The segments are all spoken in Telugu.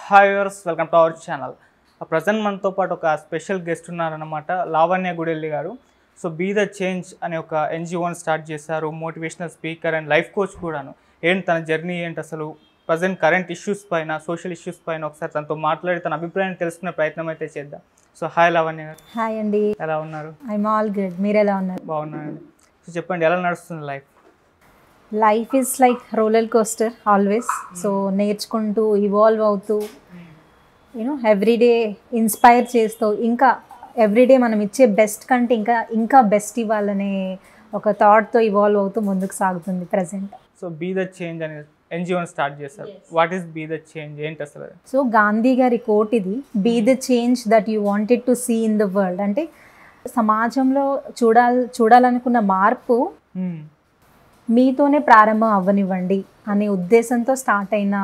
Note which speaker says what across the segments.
Speaker 1: Hi viewers, welcome to our channel. Present మనతో పాటు ఒక స్పెషల్ గెస్ట్ ఉన్నారన్నమాట, లావణ్య గుడెల్లి గారు. సో బీ ద చేంజ్ అనే ఒక ఎన్జిఓని స్టార్ట్ చేశారు. Motivational speaker and life coach కూడాను. ఏంటి తన జర్నీ ఏంటి, అసలు ప్రజెంట్ కరెంట్ ఇష్యూస్ పైన, సోషల్ ఇష్యూస్ పైన ఒకసారి తనతో మాట్లాడి తన అభిప్రాయాన్ని తెలుసుకునే ప్రయత్నం అయితే చేద్దాం. సో హాయ్ లావణ్య గారు.
Speaker 2: హాయ్ అండి,
Speaker 1: ఎలా ఉన్నారు?
Speaker 2: I'm all good. మీరు ఎలా ఉన్నారు?
Speaker 1: బాగున్నానండి. సో చెప్పండి, ఎలా నడుస్తుంది life?
Speaker 2: Life is like roller coaster always. So నేర్చుకుంటూ ఇవాల్వ్ అవుతూ ఎవ్రీడే ఇన్స్పైర్ చేస్తూ ఇంకా ఎవ్రీడే మనం ఇచ్చే బెస్ట్ కంటే ఇంకా బెస్ట్ ఇవ్వాలనే ఒక థాట్తో ఇవాల్వ్ అవుతూ ముందుకు సాగుతుంది present.
Speaker 1: So be the change అనే ఎన్జిఓని స్టార్ట్ చేశారు. What is be the change, ఏంటి అసలు?
Speaker 2: సో గాంధీ గారి కోట్ ఇది, be the change that you wanted to see in the world. అంటే సమాజంలో చూడాలనుకున్న మార్పు మీతోనే ప్రారంభం అవ్వనివ్వండి అనే ఉద్దేశంతో స్టార్ట్ అయిన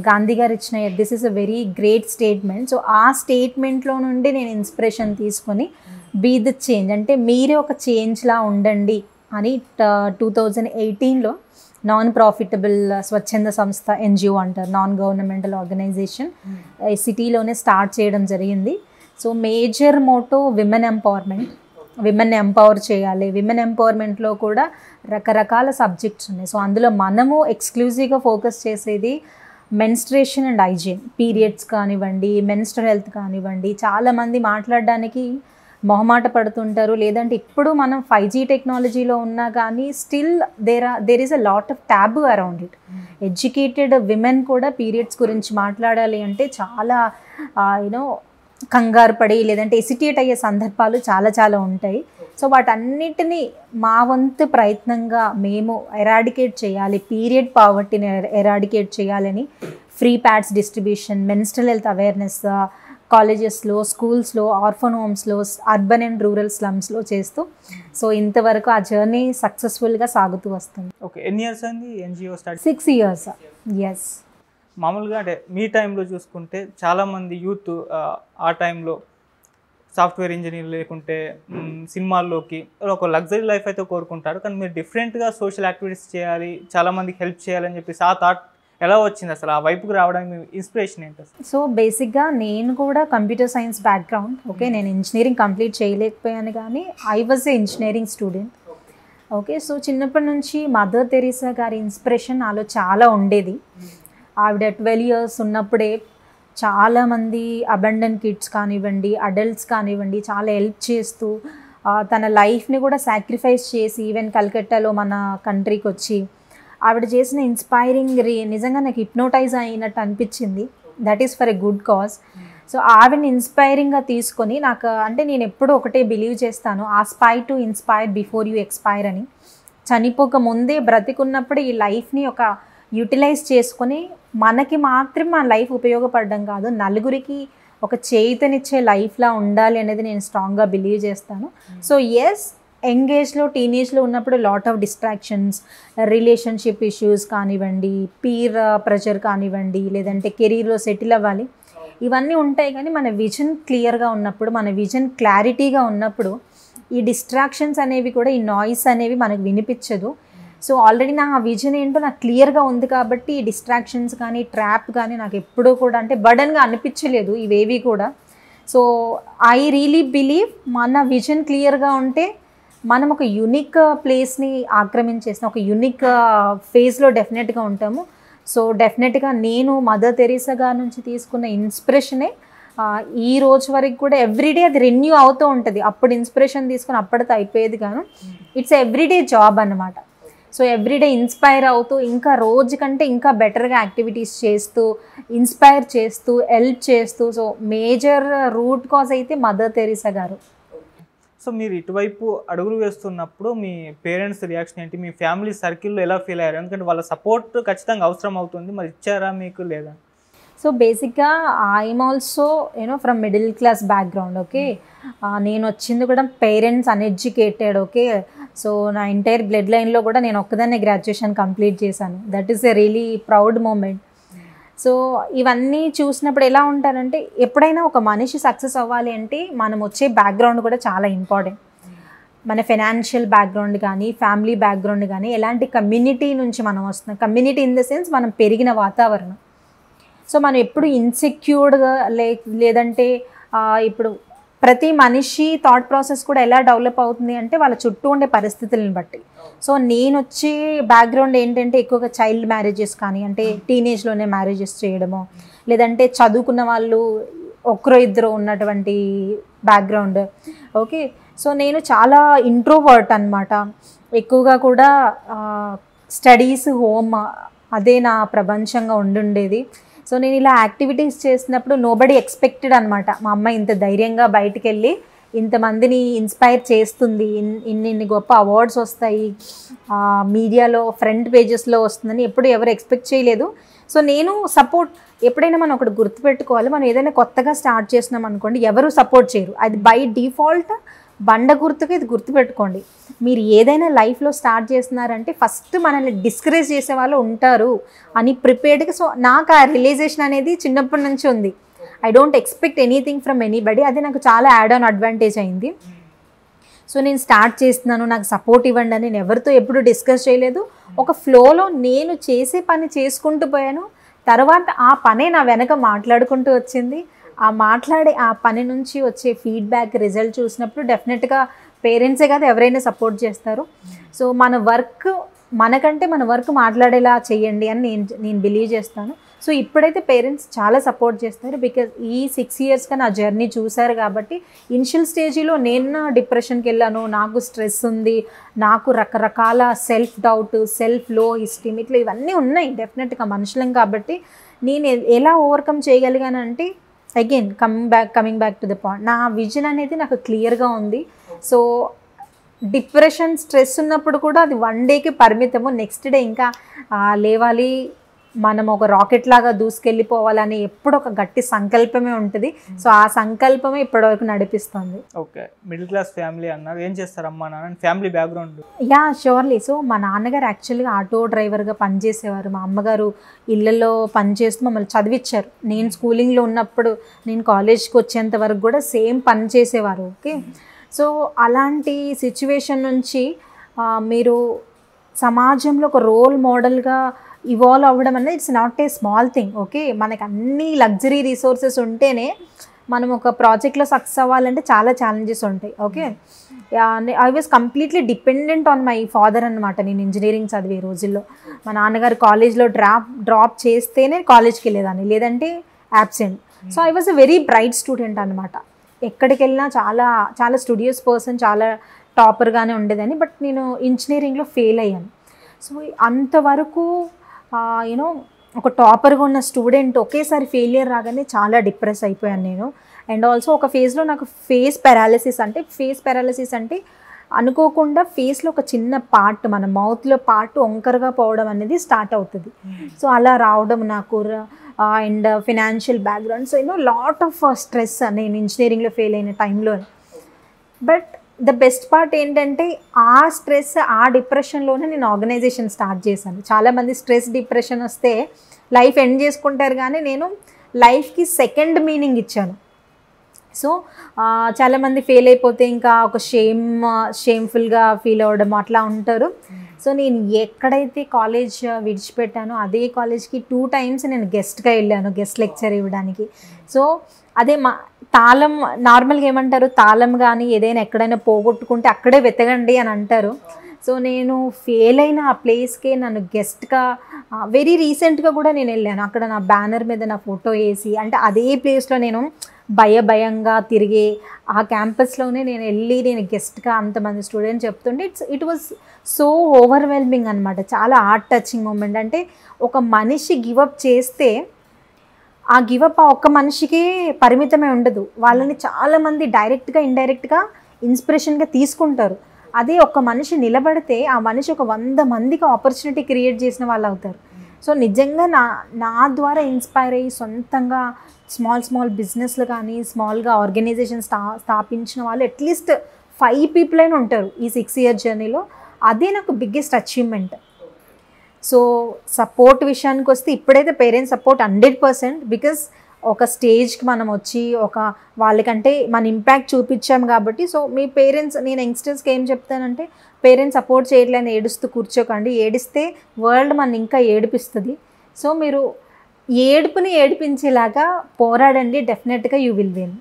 Speaker 2: గాంధీ గారు ఇచ్చిన this is a very great statement. So ఆ స్టేట్మెంట్లో నుండి నేను ఇన్స్పిరేషన్ తీసుకొని బీ ద చేంజ్ అంటే మీరే ఒక చేంజ్లా ఉండండి అని 2018లో నాన్ ప్రాఫిటబుల్ స్వచ్ఛంద సంస్థ, ఎన్జిఓ అంటారు, నాన్ గవర్నమెంటల్ ఆర్గనైజేషన్, సిటీలోనే స్టార్ట్ చేయడం జరిగింది. So major motto women empowerment. Women empower చేయాలి. విమెన్ ఎంపవర్మెంట్లో కూడా రకరకాల సబ్జెక్ట్స్ ఉన్నాయి. సో అందులో మనము ఎక్స్క్లూజివ్గా ఫోకస్ చేసేది మెన్స్ట్రేషన్ అండ్ హైజీన్, పీరియడ్స్ కానివ్వండి, మెన్స్ట్రల్ హెల్త్ కానివ్వండి. చాలామంది మాట్లాడడానికి మొహమాట పడుతుంటారు. లేదంటే ఇప్పుడు మనం 5G టెక్నాలజీలో ఉన్నా కానీ still there is a lot of taboo around it. Educated women కూడా పీరియడ్స్ గురించి మాట్లాడాలి అంటే చాలా కంగారు పడి లేదంటే ఎసిటేట్ అయ్యే సందర్భాలు చాలా ఉంటాయి. సో వాటన్నిటినీ మా వంతు ప్రయత్నంగా మేము ఎరాడికేట్ చేయాలి, పీరియడ్ పావర్టీని ఎరాడికేట్ చేయాలని free pads distribution, menstrual health awareness కాలేజెస్లో, స్కూల్స్లో, ఆర్ఫన్ హోమ్స్లో, అర్బన్ అండ్ రూరల్ స్లమ్స్లో చేస్తూ సో ఇంతవరకు ఆ జర్నీ సక్సెస్ఫుల్గా సాగుతూ వస్తుంది.
Speaker 1: ఓకే, ఎన్ని ఇయర్స్ అయింది ఎన్జిఓ స్టార్ట్?
Speaker 2: 6 years. ఎస్.
Speaker 1: మామూలుగా అంటే మీ టైంలో చూసుకుంటే చాలామంది యూత్ ఆ టైంలో సాఫ్ట్వేర్ ఇంజనీర్ లేకుంటే సినిమాల్లోకి ఒక లగ్జరీ లైఫ్ అయితే కోరుకుంటారు. కానీ మీరు డిఫరెంట్గా సోషల్ యాక్టివిటీస్ చేయాలి, చాలామందికి హెల్ప్ చేయాలని చెప్పేసి ఆ థాట్ ఎలా వచ్చింది అసలు? ఆ వైపుకి రావడానికి ఇన్స్పిరేషన్ ఏంటి అసలు?
Speaker 2: సో బేసిక్గా నేను కూడా కంప్యూటర్ సైన్స్ బ్యాక్గ్రౌండ్. ఓకే, నేను ఇంజనీరింగ్ కంప్లీట్ చేయలేకపోయాను కానీ I was a engineering student. Okay, so చిన్నప్పటి నుంచి మదర్ తెరీసా గారి ఇన్స్పిరేషన్ నాలో చాలా ఉండేది. ఆవిడ 12 years ఉన్నప్పుడే చాలామంది అబండన్ కిడ్స్ కానివ్వండి, అడల్ట్స్ కానివ్వండి చాలా హెల్ప్ చేస్తూ తన లైఫ్ని కూడా సాక్రిఫైస్ చేసి ఈవెన్ కలకత్తాలో మన కంట్రీకి వచ్చి ఆవిడ చేసిన ఇన్స్పైరింగ్ నిజంగా నాకు హిప్నోటైజ్ అయినట్టు అనిపించింది. That is for a good cause. So ఆవిడని ఇన్స్పైరింగ్గా తీసుకొని నాకు అంటే నేను ఎప్పుడూ ఒకటే బిలీవ్ చేస్తాను, Aspire to inspire before you expire అని. చనిపోక ముందే బ్రతికున్నప్పుడు ఈ లైఫ్ని ఒక యూటిలైజ్ చేసుకొని మనకి మాత్రం మన లైఫ్ ఉపయోగపడడం కాదు, నలుగురికి ఒక చేతనిచ్చే లైఫ్లా ఉండాలి అనేది నేను స్ట్రాంగ్గా బిలీవ్ చేస్తాను. సో ఎస్, యంగేజ్లో, టీనేజ్లో ఉన్నప్పుడు lot of distractions, relationship issues కానివ్వండి, పీర్ ప్రెషర్ కానివ్వండి, లేదంటే కెరీర్లో సెటిల్ అవ్వాలి, ఇవన్నీ ఉంటాయి. కానీ మన విజన్ క్లియర్గా ఉన్నప్పుడు, మన విజన్ క్లారిటీగా ఉన్నప్పుడు ఈ డిస్ట్రాక్షన్స్ అనేవి కూడా, ఈ నాయిస్ అనేవి మనకు వినిపించదు. సో ఆల్రెడీ నా విజన్ ఏంటో నాకు క్లియర్గా ఉంది కాబట్టి ఈ డిస్ట్రాక్షన్స్ కానీ, ట్రాప్ కానీ నాకు ఎప్పుడూ కూడా అంటే బర్డన్గా అనిపించలేదు ఇవేవి కూడా. సో ఐ రియలీ బిలీవ్ మన విజన్ క్లియర్గా ఉంటే మనం ఒక యూనిక్ ప్లేస్ని ఆక్రమించేసిన ఒక యూనిక్ ఫేజ్లో డెఫినెట్గా ఉంటాము. సో డెఫినెట్గా నేను మదర్ తెరీసా గారి నుంచి తీసుకున్న ఇన్స్పిరేషనే ఈ రోజు వరకు కూడా ఎవ్రీడే అది రెన్యూ అవుతూ ఉంటుంది. అప్పుడు ఇన్స్పిరేషన్ తీసుకుని అప్పటితో అయిపోయేది కాను, ఇట్స్ ఎవ్రీడే జాబ్ అన్నమాట. సో ఎవ్రీడే ఇన్స్పైర్ అవుతూ ఇంకా రోజు కంటే ఇంకా బెటర్గా యాక్టివిటీస్ చేస్తూ, ఇన్స్పైర్ చేస్తూ, హెల్ప్ చేస్తూ. సో మేజర్ రూట్ కాజ్ అయితే మదర్ తెరీసా గారు.
Speaker 1: సో మీరు ఇటువైపు అడుగులు వేస్తున్నప్పుడు మీ పేరెంట్స్ రియాక్షన్ ఏంటి, మీ ఫ్యామిలీ సర్కిల్లో ఎలా ఫీల్ అయ్యారు? ఎందుకంటే వాళ్ళ సపోర్ట్ ఖచ్చితంగా అవసరం అవుతుంది, మరి ఇచ్చారా మీకు లేదా?
Speaker 2: సో బేసిక్గా I'm also from middle class background. Okay, నేను వచ్చింది కూడా పేరెంట్స్ అన్ఎడ్యుకేటెడ్. ఓకే, సో నా ఎంటైర్ బ్లడ్ లైన్లో కూడా నేను ఒక్కదాన్నే గ్రాడ్యుయేషన్ కంప్లీట్ చేశాను. That is a really proud moment. So ఇవన్నీ చూసినప్పుడు ఎలా ఉంటారంటే, ఎప్పుడైనా ఒక మనిషి సక్సెస్ అవ్వాలి అంటే మనం వచ్చే బ్యాక్గ్రౌండ్ కూడా చాలా ఇంపార్టెంట్. మన ఫైనాన్షియల్ బ్యాక్గ్రౌండ్ కానీ, ఫ్యామిలీ బ్యాక్గ్రౌండ్ కానీ, ఎలాంటి కమ్యూనిటీ నుంచి మనం వస్తున్నాం, కమ్యూనిటీ ఇన్ ద సెన్స్ మనం పెరిగిన వాతావరణం. సో మనం ఎప్పుడు ఇన్సెక్యూర్డ్గా లేదంటే ఇప్పుడు ప్రతి మనిషి థాట్ ప్రాసెస్ కూడా ఎలా డెవలప్ అవుతుంది అంటే వాళ్ళ చుట్టూ ఉండే పరిస్థితులను బట్టి. సో నేను వచ్చే బ్యాక్గ్రౌండ్ ఏంటంటే ఎక్కువగా చైల్డ్ మ్యారేజెస్ కానీ, అంటే టీనేజ్లోనే మ్యారేజెస్ చేయడము, లేదంటే చదువుకున్న వాళ్ళు ఒకరో ఇద్దరు ఉన్నటువంటి బ్యాక్గ్రౌండ్. ఓకే, సో నేను చాలా ఇంట్రోవర్ట్ అనమాట. ఎక్కువగా కూడా స్టడీస్, హోమ్ అదే నా ప్రపంచంగా ఉండుండేది. సో నేను ఇలా యాక్టివిటీస్ చేసినప్పుడు నోబడి ఎక్స్పెక్టెడ్ అనమాట, మా అమ్మ ఇంత ధైర్యంగా బయటికి వెళ్ళి ఇంతమందిని ఇన్స్పైర్ చేస్తుంది, ఇన్ని గొప్ప అవార్డ్స్ వస్తాయి, మీడియాలో ఫ్రంట్ పేజెస్లో వస్తుందని ఎప్పుడు ఎవరు ఎక్స్పెక్ట్ చేయలేదు. సో నేను సపోర్ట్, ఎప్పుడైనా మనం ఒకటి గుర్తుపెట్టుకోవాలి, మనం ఏదైనా కొత్తగా స్టార్ట్ చేసినాం అనుకోండి, ఎవరు సపోర్ట్ చేయరు, అది బై డిఫాల్ట్ బండ గుర్తుగా ఇది గుర్తుపెట్టుకోండి. మీరు ఏదైనా లైఫ్లో స్టార్ట్ చేస్తున్నారంటే ఫస్ట్ మనల్ని డిస్కరేజ్ చేసే వాళ్ళు ఉంటారు అని ప్రిపేర్డ్గా. సో నాకు ఆ రియలైజేషన్ అనేది చిన్నప్పటి నుంచి ఉంది. I don't expect anything from anybody. అది నాకు చాలా యాడ్ ఆన్ అడ్వాంటేజ్ అయింది. సో నేను స్టార్ట్ చేస్తున్నాను, నాకు సపోర్ట్ ఇవ్వండి అని నేను ఎవరితో ఎప్పుడు డిస్కస్ చేయలేదు. ఒక ఫ్లోలో నేను చేసే పని చేసుకుంటూ పోయాను. తర్వాత ఆ పనే నా వెనక మాట్లాడుకుంటూ వచ్చింది. ఆ పని నుంచి వచ్చే ఫీడ్బ్యాక్, రిజల్ట్ చూసినప్పుడు డెఫినెట్గా పేరెంట్సే కాదు ఎవరైనా సపోర్ట్ చేస్తారు. సో మన వర్క్ మాట్లాడేలా చేయండి అని నేను బిలీవ్ చేస్తాను. సో ఇప్పుడైతే పేరెంట్స్ చాలా సపోర్ట్ చేస్తారు. బికాజ్ ఈ 6 yearsగా నా జర్నీ చూశారు కాబట్టి. ఇనిషియల్ స్టేజ్లో నేను డిప్రెషన్కి వెళ్ళాను, నాకు స్ట్రెస్ ఉంది, నాకు రకరకాల self doubt, self low esteem ఇట్లా ఇవన్నీ ఉన్నాయి డెఫినెట్గా, మనుషులం కాబట్టి. నేను ఎలా ఓవర్కమ్ చేయగలిగానంటే, again coming back to the point, నా విజన్ అనేది నాకు క్లియర్గా ఉంది. సో డిప్రెషన్, స్ట్రెస్ ఉన్నప్పుడు కూడా అది 1 dayకి పరిమితము. నెక్స్ట్ డే ఇంకా లేవాలి, మనం ఒక రాకెట్ లాగా దూసుకెళ్ళిపోవాలని ఎప్పుడు ఒక గట్టి సంకల్పమే ఉంటుంది. సో ఆ సంకల్పమే ఇప్పటివరకు నడిపిస్తుంది.
Speaker 1: ఓకే, మిడిల్ క్లాస్ ఫ్యామిలీ అన్నారు, ఏం చేస్తారమ్మా నాన్న, family background?
Speaker 2: Yeah, surely. So మా నాన్నగారు యాక్చువల్గా ఆటో డ్రైవర్గా పనిచేసేవారు. మా అమ్మగారు ఇళ్ళల్లో పనిచేస్తూ మమ్మల్ని చదివించారు. నేను స్కూలింగ్లో ఉన్నప్పుడు, నేను కాలేజ్కి వచ్చేంత వరకు కూడా సేమ్ పని చేసేవారు. ఓకే, సో అలాంటి సిచ్యువేషన్ నుంచి మీరు సమాజంలో ఒక రోల్ మోడల్గా ఇవాల్వ్ అవ్వడం అనేది it's not a small thing. Okay, మనకి అన్ని లగ్జరీ రిసోర్సెస్ ఉంటేనే మనం ఒక ప్రాజెక్ట్లో సక్సెస్ అవ్వాలంటే చాలా ఛాలెంజెస్ ఉంటాయి. Okay, I was completely dependent on my father అనమాట. నేను ఇంజనీరింగ్ చదివే రోజుల్లో మా నాన్నగారు కాలేజ్లో డ్రాప్ చేస్తేనే కాలేజ్కి వెళ్ళేదాన్ని, లేదంటే absent. So I was a very bright student అనమాట. ఎక్కడికి వెళ్ళినా చాలా చాలా స్టూడియస్ పర్సన్, చాలా టాపర్గానే ఉండేదని. బట్ నేను ఇంజనీరింగ్లో ఫెయిల్ అయ్యాను. సో అంతవరకు యూనో ఒక టాపర్గా ఉన్న స్టూడెంట్ ఒకేసారి ఫెయిలియర్ రాగానే చాలా డిప్రెస్ అయిపోయాను నేను. అండ్ ఆల్సో ఒక ఫేజ్లో నాకు ఫేస్ పారాలిసిస్ అంటే అనుకోకుండా ఫేస్లో ఒక చిన్న పార్ట్, మన మౌత్లో పార్ట్ వంకరగా పోవడం అనేది స్టార్ట్ అవుతుంది. సో అలా రావడం నాకు, and financial background, so lot of stress నేను ఇంజనీరింగ్లో ఫెయిల్ అయిన టైంలో. బట్ ద బెస్ట్ పార్ట్ ఏంటంటే ఆ స్ట్రెస్, ఆ డిప్రెషన్లోనే నేను ఆర్గనైజేషన్ స్టార్ట్ చేశాను. చాలామంది స్ట్రెస్, డిప్రెషన్ వస్తే లైఫ్ ఎండ్ చేసుకుంటారు, కానీ నేను లైఫ్కి సెకండ్ మీనింగ్ ఇచ్చాను. సో చాలామంది ఫెయిల్ అయిపోతే ఇంకా ఒక షేమ్ఫుల్గా ఫీల్ అవ్వడం అట్లా ఉంటారు. సో నేను ఎక్కడైతే కాలేజ్ విడిచిపెట్టానో అదే కాలేజ్కి 2 times నేను గెస్ట్గా వెళ్ళాను, గెస్ట్ లెక్చర్ ఇవ్వడానికి. సో అదే తాళం, నార్మల్గా ఏమంటారు, తాళం కానీ ఏదైనా ఎక్కడైనా పోగొట్టుకుంటే అక్కడే వెతకండి అని అంటారు. సో నేను ఫెయిల్ అయిన ఆ ప్లేస్కే నన్ను గెస్ట్గా వెరీ రీసెంట్గా కూడా నేను వెళ్ళాను. అక్కడ నా బ్యానర్ మీద నా ఫోటో వేసి, అంటే అదే ప్లేస్లో నేను భయంగా తిరిగే ఆ క్యాంపస్లోనే నేను గెస్ట్గా అంతమంది స్టూడెంట్స్ చెప్తుంటే ఇట్ వాజ్ సో ఓవర్వెల్మింగ్ అనమాట. చాలా హార్ట్ టచింగ్ మూమెంట్. అంటే ఒక మనిషి గివప్ చేస్తే ఆ గివప్ ఆ ఒక్క మనిషికే పరిమితమే ఉండదు, వాళ్ళని చాలామంది డైరెక్ట్గా ఇండైరెక్ట్గా ఇన్స్పిరేషన్గా తీసుకుంటారు. అదే ఒక్క మనిషి నిలబడితే ఆ మనిషి ఒక 100 మందికి ఆపర్చునిటీ క్రియేట్ చేసిన వాళ్ళు అవుతారు. సో నిజంగా నా ద్వారా ఇన్స్పైర్ అయ్యి సొంతంగా స్మాల్ బిజినెస్లు కానీ, స్మాల్గా ఆర్గనైజేషన్ స్థాపించిన వాళ్ళు అట్లీస్ట్ 5 people అయినా ఉంటారు ఈ 6 year జర్నీలో. అదే నాకు బిగ్గెస్ట్ అచీవ్మెంట్. సో సపోర్ట్ విషయానికి వస్తే ఇప్పుడైతే పేరెంట్స్ సపోర్ట్ 100%. బికాస్ ఒక స్టేజ్కి మనం వచ్చి వాళ్ళకంటే మన ఇంపాక్ట్ చూపించాం కాబట్టి. సో మీ పేరెంట్స్, నేను యంగ్స్టర్స్కి ఏం చెప్తానంటే, పేరెంట్స్ సపోర్ట్ చేయట్లేని ఏడుస్తూ కూర్చోకండి. ఏడిస్తే వరల్డ్ మన ఇంకా ఏడిపిస్తుంది. సో మీరు ఏడుపుని ఏడిపించేలాగా పోరాడండి, డెఫినెట్గా you will win.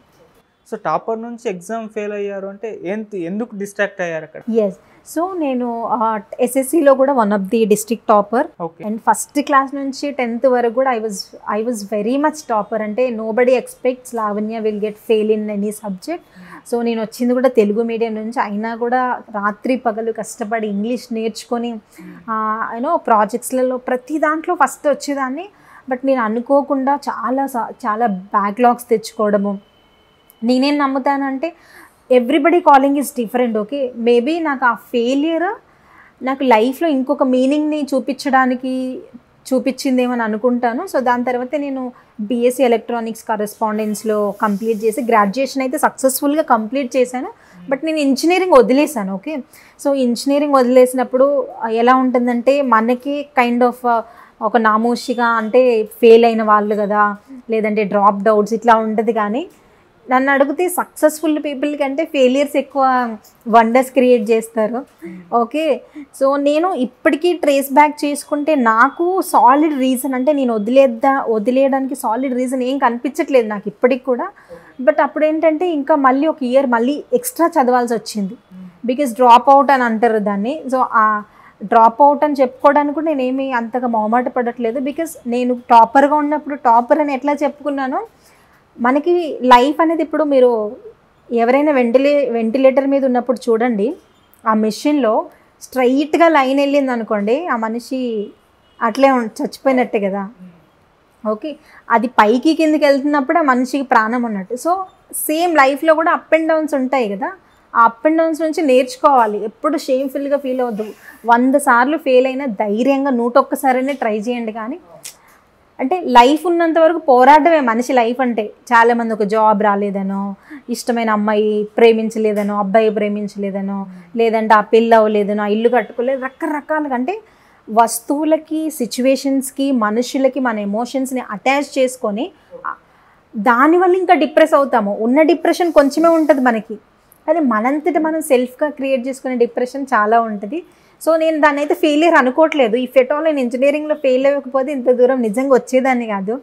Speaker 1: So topper నుంచి ఎగ్జామ్ ఫెయిల్ అయ్యారు అంటే ఎందుకు డిస్ట్రాక్ట్ అయ్యారు అక్కడ?
Speaker 2: ఎస్. సో నేను ఎస్ఎస్సిలో కూడా one of the district topper. And first class నుంచి 10th వరకు కూడా I was very much topper. అంటే nobody expects Lavanya will get fail in any subject. So నేను వచ్చింది కూడా తెలుగు మీడియం నుంచి, అయినా కూడా రాత్రి పగలు కష్టపడి ఇంగ్లీష్ నేర్చుకొని యూనో ప్రాజెక్ట్స్లలో ప్రతి దాంట్లో ఫస్ట్ వచ్చేదాన్ని. బట్ నేను అనుకోకుండా చాలా బ్యాక్లాగ్స్ తెచ్చుకోవడము. నేనేం నమ్ముతానంటే everybody calling is different. Okay, maybe నాకు ఆ ఫెయిలియర్ నాకు లైఫ్లో ఇంకొక మీనింగ్ని చూపించిందేమని అనుకుంటాను. సో దాని తర్వాత నేను బీఎస్సీ ఎలక్ట్రానిక్స్ కరెస్పాండెన్స్లో కంప్లీట్ చేసి గ్రాడ్యుయేషన్ అయితే సక్సెస్ఫుల్గా కంప్లీట్ చేశాను. బట్ నేను ఇంజనీరింగ్ వదిలేసాను. ఓకే, సో ఇంజనీరింగ్ వదిలేసినప్పుడు ఎలా ఉంటుందంటే మనకి కైండ్ ఆఫ్ ఒక నామోషిగా, అంటే ఫెయిల్ అయిన వాళ్ళు కదా, లేదంటే డ్రాప్ అవుట్స్ ఇట్లా ఉంటుంది. కానీ నన్ను అడిగితే సక్సెస్ఫుల్ పీపుల్ కంటే ఫెయిలియర్స్ ఎక్కువ వండర్స్ క్రియేట్ చేస్తారు. ఓకే, సో నేను ఇప్పటికీ ట్రేస్ బ్యాక్ చేసుకుంటే నాకు సాలిడ్ రీజన్, అంటే నేను వదిలేయడానికి సాలిడ్ రీజన్ ఏం కనిపించట్లేదు నాకు ఇప్పటికి కూడా. బట్ అప్పుడు ఏంటంటే ఇంకా మళ్ళీ ఒక ఇయర్ మళ్ళీ ఎక్స్ట్రా చదవాల్సి వచ్చింది. బికాస్ డ్రాప్ అవుట్ అని అంటారు దాన్ని. సో ఆ డ్రాప్ అవుట్ అని చెప్పుకోవడానికి కూడా నేనేమి అంతగా మొహమాట పడట్లేదు. బికాస్ నేను టాపర్గా ఉన్నప్పుడు టాపర్ అని ఎట్లా చెప్పుకున్నానో, మనకి లైఫ్ అనేది ఇప్పుడు మీరు ఎవరైనా వెంటిలేటర్ మీద ఉన్నప్పుడు చూడండి, ఆ మెషిన్లో స్ట్రైట్గా లైన్ వెళ్ళింది అనుకోండి, ఆ మనిషి అట్లే చచ్చిపోయినట్టే కదా. ఓకే, అది పైకి కిందకి వెళ్తున్నప్పుడు ఆ మనిషికి ప్రాణం ఉన్నట్టు. సో సేమ్ లైఫ్లో కూడా అప్ అండ్ డౌన్స్ ఉంటాయి కదా. ఆ అప్ అండ్ డౌన్స్ నుంచి నేర్చుకోవాలి. ఎప్పుడు షేమ్ఫుల్గా ఫీల్ అవ్వద్దు. 100 సార్లు ఫెయిల్ అయినా ధైర్యంగా 101 సారైనా ట్రై చేయండి. కానీ అంటే లైఫ్ ఉన్నంత వరకు పోరాడమే మనిషి లైఫ్ అంటే. చాలామంది ఒక జాబ్ రాలేదనో, ఇష్టమైన అమ్మాయి ప్రేమించలేదనో, అబ్బాయి ప్రేమించలేదనో, లేదంటే ఆ పెళ్ళి అవ్వలేదనో, ఆ ఇల్లు కట్టుకోలేదు, రకరకాలుగా. అంటే వస్తువులకి, సిచ్యువేషన్స్కి, మనుషులకి మన ఎమోషన్స్ని అటాచ్ చేసుకొని దానివల్ల ఇంకా డిప్రెస్ అవుతాము. ఉన్న డిప్రెషన్ కొంచెమే ఉంటుంది మనకి, కానీ మనంతటి మనం సెల్ఫ్గా క్రియేట్ చేసుకునే డిప్రెషన్ చాలా ఉంటుంది. సో నేను దాన్ని అయితే ఫెయిలియర్ అనుకోవట్లేదు. ఇఫ్ ఎట్ ఆల్ నేను ఇంజనీరింగ్లో ఫెయిల్ అవ్వకపోతే ఇంత దూరం నిజంగా వచ్చేదాన్ని కాదు.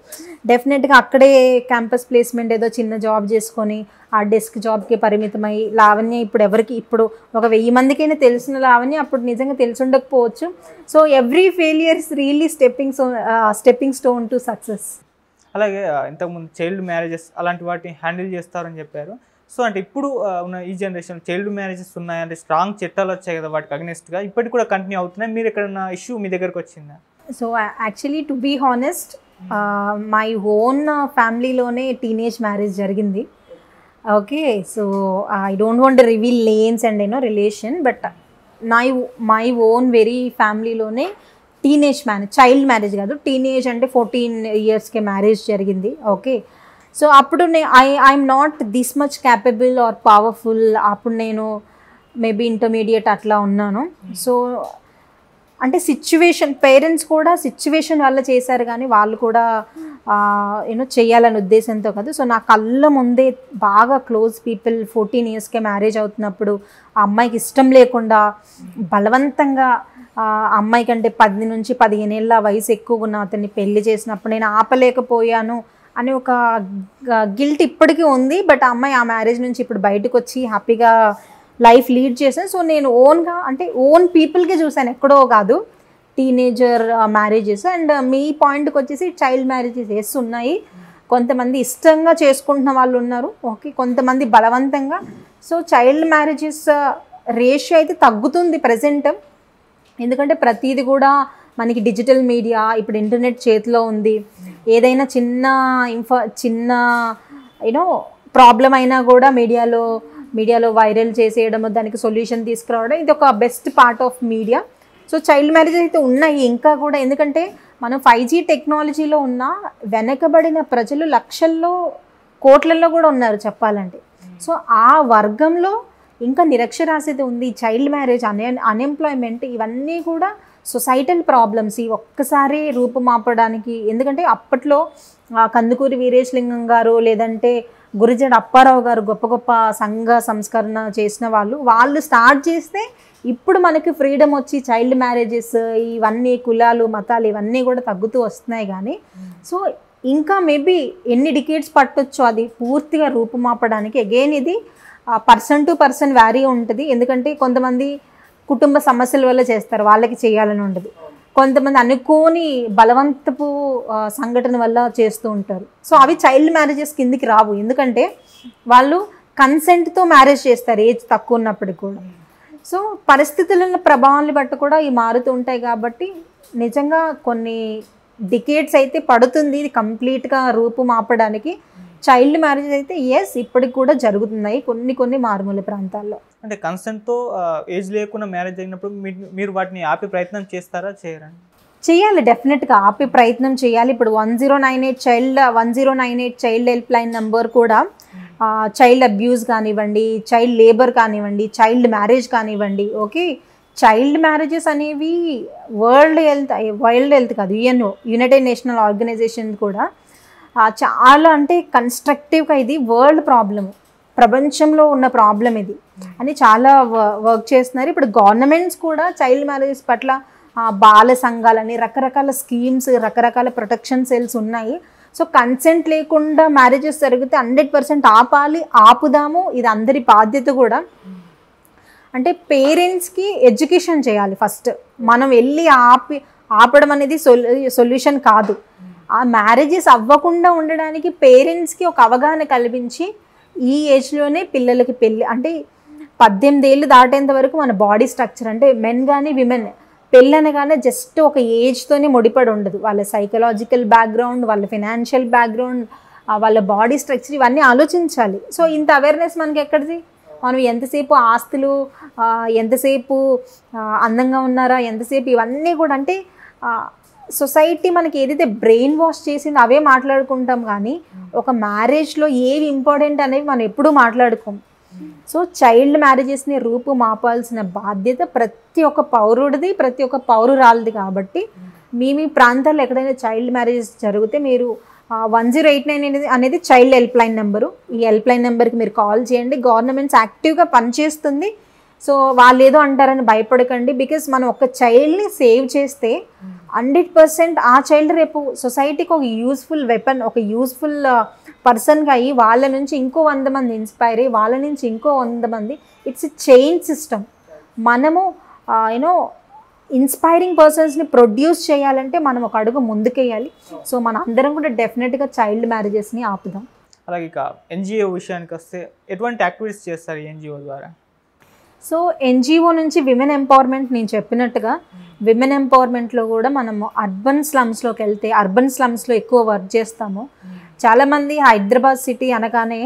Speaker 2: డెఫినెట్గా అక్కడే క్యాంపస్ ప్లేస్మెంట్ ఏదో చిన్న జాబ్ చేసుకొని ఆ డెస్క్ జాబ్కి పరిమితమై లావణ్య ఇప్పుడు ఒక 1000 మందికైనా తెలిసిన లావణ్య అప్పుడు నిజంగా తెలిసి ఉండకపోవచ్చు. So every failure is really stepping stone to success.
Speaker 1: అలాగే ఇంతకుముందు చైల్డ్ మ్యారేజెస్ అలాంటి వాటిని హ్యాండిల్ చేస్తారని చెప్పారు. సో అంటే ఇప్పుడు ఉన్న ఈ జనరేషన్ చైల్డ్ మ్యారేజెస్ ఉన్నాయంటే స్ట్రాంగ్ చట్టాలు వచ్చాయి కదా వాటికి అగెనిస్ట్గా, ఇప్పటికి కూడా కంటిన్యూ అవుతున్నాయి. మీరు ఎక్కడన్నా ఇష్యూ మీ దగ్గరకు వచ్చిందా?
Speaker 2: So actually to be honest, my own ఫ్యామిలీలోనే టీనేజ్ మ్యారేజ్ జరిగింది. Okay, so I don't want reveal names and relation, but my own very ఫ్యామిలీలోనే చైల్డ్ మ్యారేజ్ కాదు, టీనేజ్ అంటే 14 yearsకే మ్యారేజ్ జరిగింది. ఓకే, సో అప్పుడు I'm not this much capable or powerful. అప్పుడు నేను మేబీ ఇంటర్మీడియట్ అట్లా ఉన్నాను. సో అంటే పేరెంట్స్ కూడా సిచ్యువేషన్ వల్ల చేశారు, కానీ వాళ్ళు కూడా చేయాలనే ఉద్దేశంతో కాదు. సో నా కళ్ళ ముందే బాగా క్లోజ్ పీపుల్ 14 yearsకే మ్యారేజ్ అవుతున్నప్పుడు ఆ అమ్మాయికి ఇష్టం లేకుండా బలవంతంగా అమ్మాయి కంటే 10 నుంచి 15 ఏళ్ళ వయసు ఎక్కువ ఉన్న అతన్ని పెళ్లి చేసినప్పుడు నేను ఆపలేకపోయాను అని ఒక గిల్ట్ ఇప్పటికీ ఉంది. బట్ ఆ అమ్మాయి ఆ మ్యారేజ్ నుంచి ఇప్పుడు బయటకు వచ్చి హ్యాపీగా లైఫ్ లీడ్ చేశాను. సో నేను ఓన్ పీపుల్కే చూశాను, ఎక్కడో కాదు. టీనేజర్ మ్యారేజెస్ అండ్ మీ పాయింట్కి వచ్చేసి చైల్డ్ మ్యారేజెస్ ఉన్నాయి. కొంతమంది ఇష్టంగా చేసుకుంటున్న వాళ్ళు ఉన్నారు. ఓకే, కొంతమంది బలవంతంగా. సో చైల్డ్ మ్యారేజెస్ రేషియో అయితే తగ్గుతుంది ప్రజెంట్. ఎందుకంటే ప్రతిదీ కూడా మనకి డిజిటల్ మీడియా, ఇప్పుడు ఇంటర్నెట్ చేతిలో ఉంది. ఏదైనా చిన్న ప్రాబ్లం అయినా కూడా మీడియాలో వైరల్ చేసేయడము, దానికి సొల్యూషన్ తీసుకురావడం, ఇది ఒక best part of media. So child marriage అయితే ఉన్నాయి ఇంకా కూడా. ఎందుకంటే మనం 5G టెక్నాలజీలో ఉన్న వెనకబడిన ప్రజలు లక్షల్లో కోట్లలో కూడా ఉన్నారు చెప్పాలంటే. సో ఆ వర్గంలో ఇంకా నిరక్షరాస్యత ఉంది. చైల్డ్ మ్యారేజ్, అన్ఎంప్లాయ్మెంట్, ఇవన్నీ కూడా సొసైటల్ ప్రాబ్లమ్స్. ఈ ఒక్కసారి రూపుమాపడానికి, ఎందుకంటే అప్పట్లో కందుకూరి వీరేశలింగం గారు లేదంటే గురిజాడ అప్పారావు గారు గొప్ప గొప్ప సంఘ సంస్కరణ చేసిన వాళ్ళు స్టార్ట్ చేస్తే ఇప్పుడు మనకి ఫ్రీడమ్ వచ్చి చైల్డ్ మ్యారేజెస్ ఇవన్నీ కులాలు మతాలు ఇవన్నీ కూడా తగ్గుతూ వస్తున్నాయి కానీ సో ఇంకా మేబీ ఎన్ని డికేట్స్ పట్టొచ్చు అది పూర్తిగా రూపుమాపడానికి. అగైన్ ఇది పర్సన్ టు పర్సన్ వ్యారీ ఉంటుంది. ఎందుకంటే కొంతమంది కుటుంబ సమస్యల వల్ల చేస్తారు, వాళ్ళకి చేయాలని ఉండదు. కొంతమంది అనుకోని బలవంతపు సంఘటన వల్ల చేస్తూ ఉంటారు. సో అవి చైల్డ్ మ్యారేజెస్ కిందికి రావు, ఎందుకంటే వాళ్ళు కన్సెంట్తో మ్యారేజ్ చేస్తారు ఏజ్ తక్కువ ఉన్నప్పటికి కూడా. సో పరిస్థితుల ప్రభావాన్ని బట్టి కూడా ఇవి మారుతూ ఉంటాయి. కాబట్టి నిజంగా కొన్ని డికేట్స్ అయితే పడుతుంది ఇది కంప్లీట్గా రూపుమాపడానికి. చైల్డ్ మ్యారేజ్ అయితే ఎస్ ఇప్పటికి కూడా జరుగుతున్నాయి కొన్ని మారుమూల ప్రాంతాల్లో.
Speaker 1: అంటే కన్సెంట్తో ఏజ్ లేకుండా మ్యారేజ్ అయినప్పుడు మీరు వాటిని ఆపే ప్రయత్నం చేస్తారా చేయరండి?
Speaker 2: చేయాలి, డెఫినెట్గా ఆపే ప్రయత్నం చేయాలి. ఇప్పుడు 1098 చైల్డ్ హెల్ప్ లైన్ నెంబర్ కూడా చైల్డ్ అబ్యూస్ కానివ్వండి, చైల్డ్ లేబర్ కానివ్వండి, చైల్డ్ మ్యారేజ్ కానివ్వండి. ఓకే, చైల్డ్ మ్యారేజెస్ అనేవి వరల్డ్ హెల్త్ కాదు, యునైటెడ్ నేషనల్ ఆర్గనైజేషన్ కూడా చాలా అంటే కన్స్ట్రక్టివ్గా ఇది వరల్డ్ ప్రాబ్లము, ప్రపంచంలో ఉన్న ప్రాబ్లం ఇది అని చాలా వర్క్ చేస్తున్నారు. ఇప్పుడు గవర్నమెంట్స్ కూడా చైల్డ్ మ్యారేజెస్ పట్ల బాల సంఘాలని రకరకాల స్కీమ్స్, రకరకాల ప్రొటెక్షన్ సెల్స్ ఉన్నాయి. సో కన్సెంట్ లేకుండా మ్యారేజెస్ జరిగితే 100% ఆపుదాము, ఇది అందరి బాధ్యత కూడా. అంటే పేరెంట్స్కి ఎడ్యుకేషన్ చేయాలి ఫస్ట్. మనం వెళ్ళి ఆపడం అనేది సొల్యూషన్ కాదు. ఆ మ్యారేజెస్ అవ్వకుండా ఉండడానికి పేరెంట్స్కి ఒక అవగాహన కల్పించి ఈ ఏజ్లోనే పిల్లలకి పెళ్ళి అంటే 18 ఏళ్ళు దాటేంత వరకు మన బాడీ స్ట్రక్చర్ అంటే మెన్ కానీ విమెన్ పెళ్ళి అనగానే జస్ట్ ఒక ఏజ్తోనే ముడిపడి ఉండదు. వాళ్ళ సైకలాజికల్ బ్యాక్గ్రౌండ్, వాళ్ళ ఫినాన్షియల్ బ్యాక్గ్రౌండ్, వాళ్ళ బాడీ స్ట్రక్చర్ ఇవన్నీ ఆలోచించాలి. సో ఇంత అవేర్నెస్ మనకి ఎక్కడిది? మనం ఎంతసేపు ఆస్తులు, ఎంతసేపు అందంగా ఉన్నారా, ఎంతసేపు ఇవన్నీ కూడా అంటే సొసైటీ మనకి ఏదైతే బ్రెయిన్ వాష్ చేసిందో అవే మాట్లాడుకుంటాం కానీ ఒక మ్యారేజ్లో ఏవి ఇంపార్టెంట్ అనేవి మనం ఎప్పుడూ మాట్లాడుకోం. సో చైల్డ్ మ్యారేజెస్ని రూపుమాపాల్సిన బాధ్యత ప్రతి ఒక్క పౌరుడిది, ప్రతి ఒక్క పౌరురాలది. కాబట్టి మీ ప్రాంతాల్లో ఎక్కడైనా చైల్డ్ మ్యారేజెస్ జరిగితే మీరు 1089 అనేది చైల్డ్ హెల్ప్ లైన్ నెంబరు. ఈ హెల్ప్ లైన్ నెంబర్కి మీరు కాల్ చేయండి. గవర్నమెంట్స్ యాక్టివ్గా పనిచేస్తుంది. సో వాళ్ళు ఏదో అంటారని భయపడకండి. బికాస్ మనం ఒక చైల్డ్ని సేవ్ చేస్తే 100% ఆ చైల్డ్ రేపు సొసైటీకి ఒక యూస్ఫుల్ వెపన్, ఒక యూస్ఫుల్ పర్సన్గా అయ్యి వాళ్ళ నుంచి ఇంకో 100 మంది ఇన్స్పైర్ అయ్యి వాళ్ళ నుంచి ఇంకో 100 మంది. It's a chain system. మనము ఇన్స్పైరింగ్ పర్సన్స్ని ప్రొడ్యూస్ చేయాలంటే మనం ఒక అడుగు ముందుకేయాలి. సో మన అందరం కూడా డెఫినెట్గా చైల్డ్ మ్యారేజెస్ని ఆపుదాం.
Speaker 1: అలాగే ఇక ఎన్జిఓ విషయానికి వస్తే ఎటువంటి యాక్టివిటీస్ చేస్తారు ఎన్జిఓ ద్వారా?
Speaker 2: సో ఎన్జిఓ నుంచి విమెన్ ఎంపవర్మెంట్, నేను చెప్పినట్టుగా విమెన్ ఎంపవర్మెంట్లో కూడా మనము అర్బన్ స్లమ్స్లోకి వెళ్తే అర్బన్ స్లమ్స్లో ఎక్కువ వర్క్ చేస్తాము. చాలామంది హైదరాబాద్ సిటీ అనగానే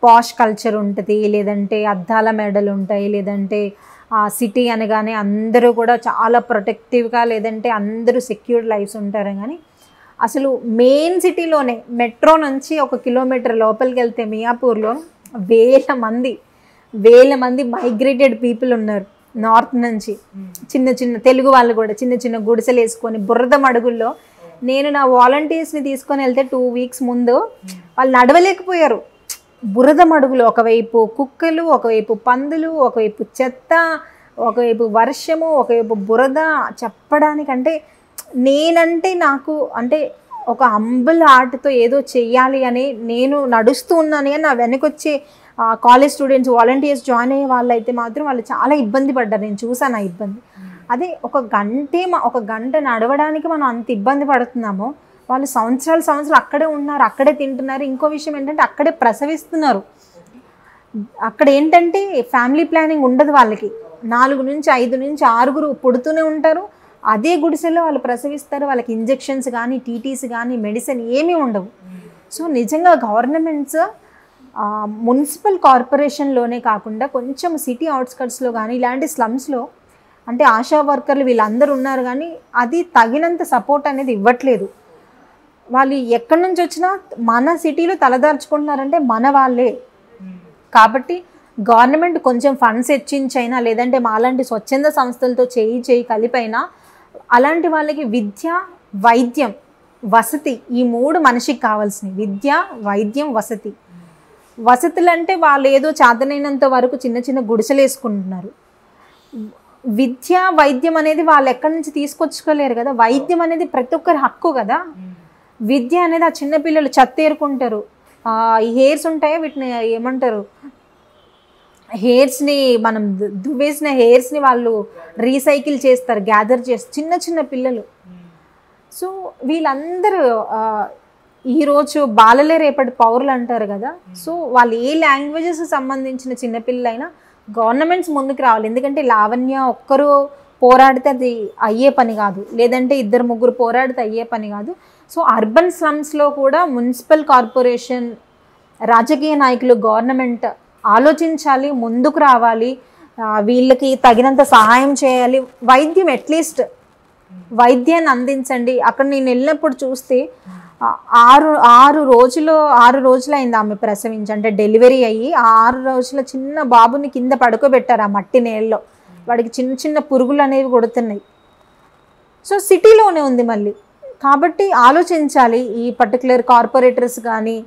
Speaker 2: పాష్ కల్చర్ ఉంటుంది, లేదంటే అద్దాల మెడలు ఉంటాయి, లేదంటే సిటీ అనగానే అందరూ కూడా చాలా ప్రొటెక్టివ్గా, లేదంటే అందరూ సెక్యూర్డ్ లైఫ్స్ ఉంటారు. కానీ అసలు మెయిన్ సిటీలోనే మెట్రో నుంచి 1 కిలోమీటర్ లోపలికి వెళ్తే మియాపూర్లో వేల మంది మైగ్రేటెడ్ పీపుల్ ఉన్నారు నార్త్ నుంచి. చిన్న తెలుగు వాళ్ళు కూడా చిన్న గుడిసెలు వేసుకొని బురద మడుగుల్లో. నేను నా వాలంటీర్స్ని తీసుకొని వెళ్తే 2 వీక్స్ ముందు వాళ్ళు నడవలేకపోయారు. బురద మడుగులు, ఒకవైపు కుక్కలు, ఒకవైపు పందులు, ఒకవైపు చెత్త, ఒకవైపు వర్షము, ఒకవైపు బురద. చెప్పడానికంటే నేనంటే నాకు అంటే ఒక హంబుల్ హార్ట్తో ఏదో చెయ్యాలి అని నేను నడుస్తూ ఉన్నాను. అని నా వెనకొచ్చే కాలేజ్ స్టూడెంట్స్, వాలంటీర్స్ జాయిన్ అయ్యే వాళ్ళు అయితే మాత్రం వాళ్ళు చాలా ఇబ్బంది పడ్డారు. నేను చూసాను ఆ ఇబ్బంది. అదే ఒక గంట నడవడానికి మనం అంత ఇబ్బంది పడుతున్నామో వాళ్ళు సంవత్సరాలు అక్కడే ఉన్నారు, అక్కడే తింటున్నారు. ఇంకో విషయం ఏంటంటే అక్కడే ప్రసవిస్తున్నారు. అక్కడ ఏంటంటే ఫ్యామిలీ ప్లానింగ్ ఉండదు వాళ్ళకి. 4 నుంచి 5 నుంచి 6 పుడుతూనే ఉంటారు. అదే గుడిసెలో వాళ్ళు ప్రసవిస్తారు. వాళ్ళకి ఇంజెక్షన్స్ కానీ, టీటీస్ కానీ, మెడిసిన్ ఏమీ ఉండవు. సో నిజంగా గవర్నమెంట్స్ మున్సిపల్ కార్పొరేషన్లోనే కాకుండా కొంచెం సిటీ అవుట్స్కట్స్లో కానీ ఇలాంటి స్లమ్స్లో అంటే ఆశా వర్కర్లు వీళ్ళందరూ ఉన్నారు, కానీ అది తగినంత సపోర్ట్ అనేది ఇవ్వట్లేదు. వాళ్ళు ఎక్కడి నుంచి వచ్చినా మన సిటీలో తలదార్చుకుంటున్నారంటే మన వాళ్ళే. కాబట్టి గవర్నమెంట్ కొంచెం ఫండ్స్ హెచ్చించైనా, లేదంటే మాలాంటి స్వచ్ఛంద సంస్థలతో చేయి కలిపైనా అలాంటి వాళ్ళకి విద్య, వైద్యం, వసతి, ఈ 3 మనిషికి కావాల్సినవి. విద్య, వైద్యం, వసతి. వసతులు అంటే వాళ్ళు ఏదో చాదనైనంత వరకు చిన్న గుడిసెలు వేసుకుంటున్నారు. విద్య వైద్యం అనేది వాళ్ళు ఎక్కడి నుంచి తీసుకొచ్చుకోలేరు కదా. వైద్యం అనేది ప్రతి ఒక్కరి హక్కు కదా. విద్య అనేది ఆ చిన్నపిల్లలు చెత్తేరుకుంటారు, ఈ హెయిర్స్ ఉంటాయో వీటిని ఏమంటారు, హెయిర్స్ని మనం దువ్వేసిన హెయిర్స్ని వాళ్ళు రీసైకిల్ చేస్తారు, గ్యాదర్ చేస్తారు చిన్న చిన్న పిల్లలు. సో వీళ్ళందరూ ఈరోజు బాలలే రేపటి పౌరులు అంటారు కదా. సో వాళ్ళు ఏ లాంగ్వేజెస్ సంబంధించిన చిన్నపిల్లలైనా గవర్నమెంట్స్ ముందుకు రావాలి. ఎందుకంటే లావణ్య ఒక్కరు పోరాడితే అది అయ్యే పని కాదు, లేదంటే 2-3 పోరాడితే అయ్యే పని కాదు. సో అర్బన్ స్లమ్స్లో కూడా మున్సిపల్ కార్పొరేషన్, రాజకీయ నాయకులు, గవర్నమెంట్ ఆలోచించాలి, ముందుకు రావాలి, వీళ్ళకి తగినంత సహాయం చేయాలి. వైద్యం అట్లీస్ట్ వైద్యాన్ని అందించండి. అక్కడ నేను వెళ్ళినప్పుడు చూస్తే 6 రోజులు అయింది ఆమె ప్రసవించి, అంటే డెలివరీ అయ్యి 6 రోజుల చిన్న బాబుని కింద పడుకోబెట్టారు ఆ మట్టి నేలలో. వాడికి చిన్న చిన్న పురుగులు అనేవి కొడుతున్నాయి. సో సిటీలోనే ఉంది మళ్ళీ. కాబట్టి ఆలోచించాలి ఈ పర్టికులర్ కార్పొరేటర్స్ కానీ.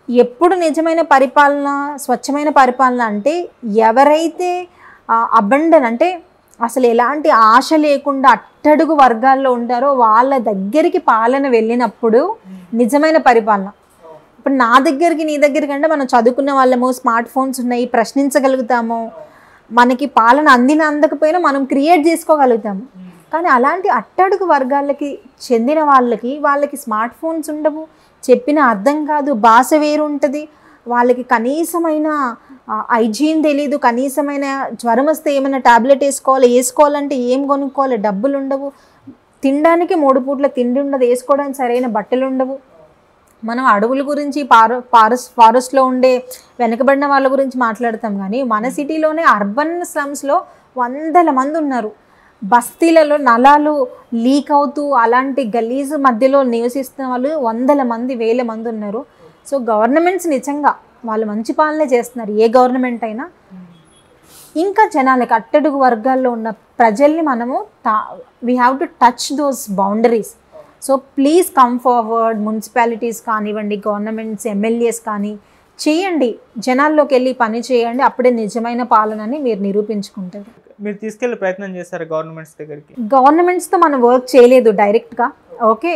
Speaker 2: ఎప్పుడు నిజమైన పరిపాలన, స్వచ్ఛమైన పరిపాలన అంటే ఎవరైతే అబండన్ అంటే అసలు ఎలాంటి ఆశ లేకుండా అట్టడుగు వర్గాల్లో ఉంటారో వాళ్ళ దగ్గరికి పాలన వెళ్ళినప్పుడు నిజమైన పరిపాలన. ఇప్పుడు నా దగ్గరికి నీ దగ్గరికి అంటే మనం చదువుకున్న వాళ్ళము, స్మార్ట్ ఫోన్స్ ఉన్నాయి, ప్రశ్నించగలుగుతాము, మనకి పాలన అందకపోయినా మనం క్రియేట్ చేసుకోగలుగుతాము. కానీ అలాంటి అట్టడుగు వర్గాలకి చెందిన వాళ్ళకి స్మార్ట్ ఫోన్స్ ఉండవు, చెప్పిన అర్థం కాదు, భాష వేరు ఉంటుంది, వాళ్ళకి కనీసమైన హైజీన్ తెలీదు, కనీసమైన జ్వరం వస్తే ఏమైనా ట్యాబ్లెట్ వేసుకోవాలంటే ఏం కొనుక్కోవాలి, డబ్బులు ఉండవు, తినడానికి 3 పూట్ల తిండి ఉండదు, వేసుకోవడానికి సరైన బట్టలు ఉండవు. మనం అడవుల గురించి ఫారెస్ట్లో ఉండే వెనకబడిన వాళ్ళ గురించి మాట్లాడతాం, కానీ మన సిటీలోనే అర్బన్ స్లమ్స్లో 100ల మంది ఉన్నారు. బస్తీలలో నలాలు లీక్ అవుతూ అలాంటి గలీజ్ మధ్యలో నివసిస్తున్న వాళ్ళు 100ల మంది, 1000 మంది ఉన్నారు. సో గవర్నమెంట్స్ నిజంగా వాళ్ళు మంచి పాలనే చేస్తున్నారు, ఏ గవర్నమెంట్ అయినా. ఇంకా జనాలకి అట్టడుగు వర్గాల్లో ఉన్న ప్రజల్ని మనము we have to touch those boundaries. So please come forward. Municipalities కానివ్వండి, గవర్నమెంట్స్, ఎమ్మెల్యేస్ కానీ చేయండి, జనాల్లోకి వెళ్ళి పని చేయండి. అప్పుడే నిజమైన పాలనని మీరు నిరూపించుకుంటారు.
Speaker 1: మీరు తీసుకెళ్ళే ప్రయత్నం చేస్తారు గవర్నమెంట్స్ దగ్గరికి?
Speaker 2: గవర్నమెంట్స్తో మనం వర్క్ చేయలేదు డైరెక్ట్గా. ఓకే,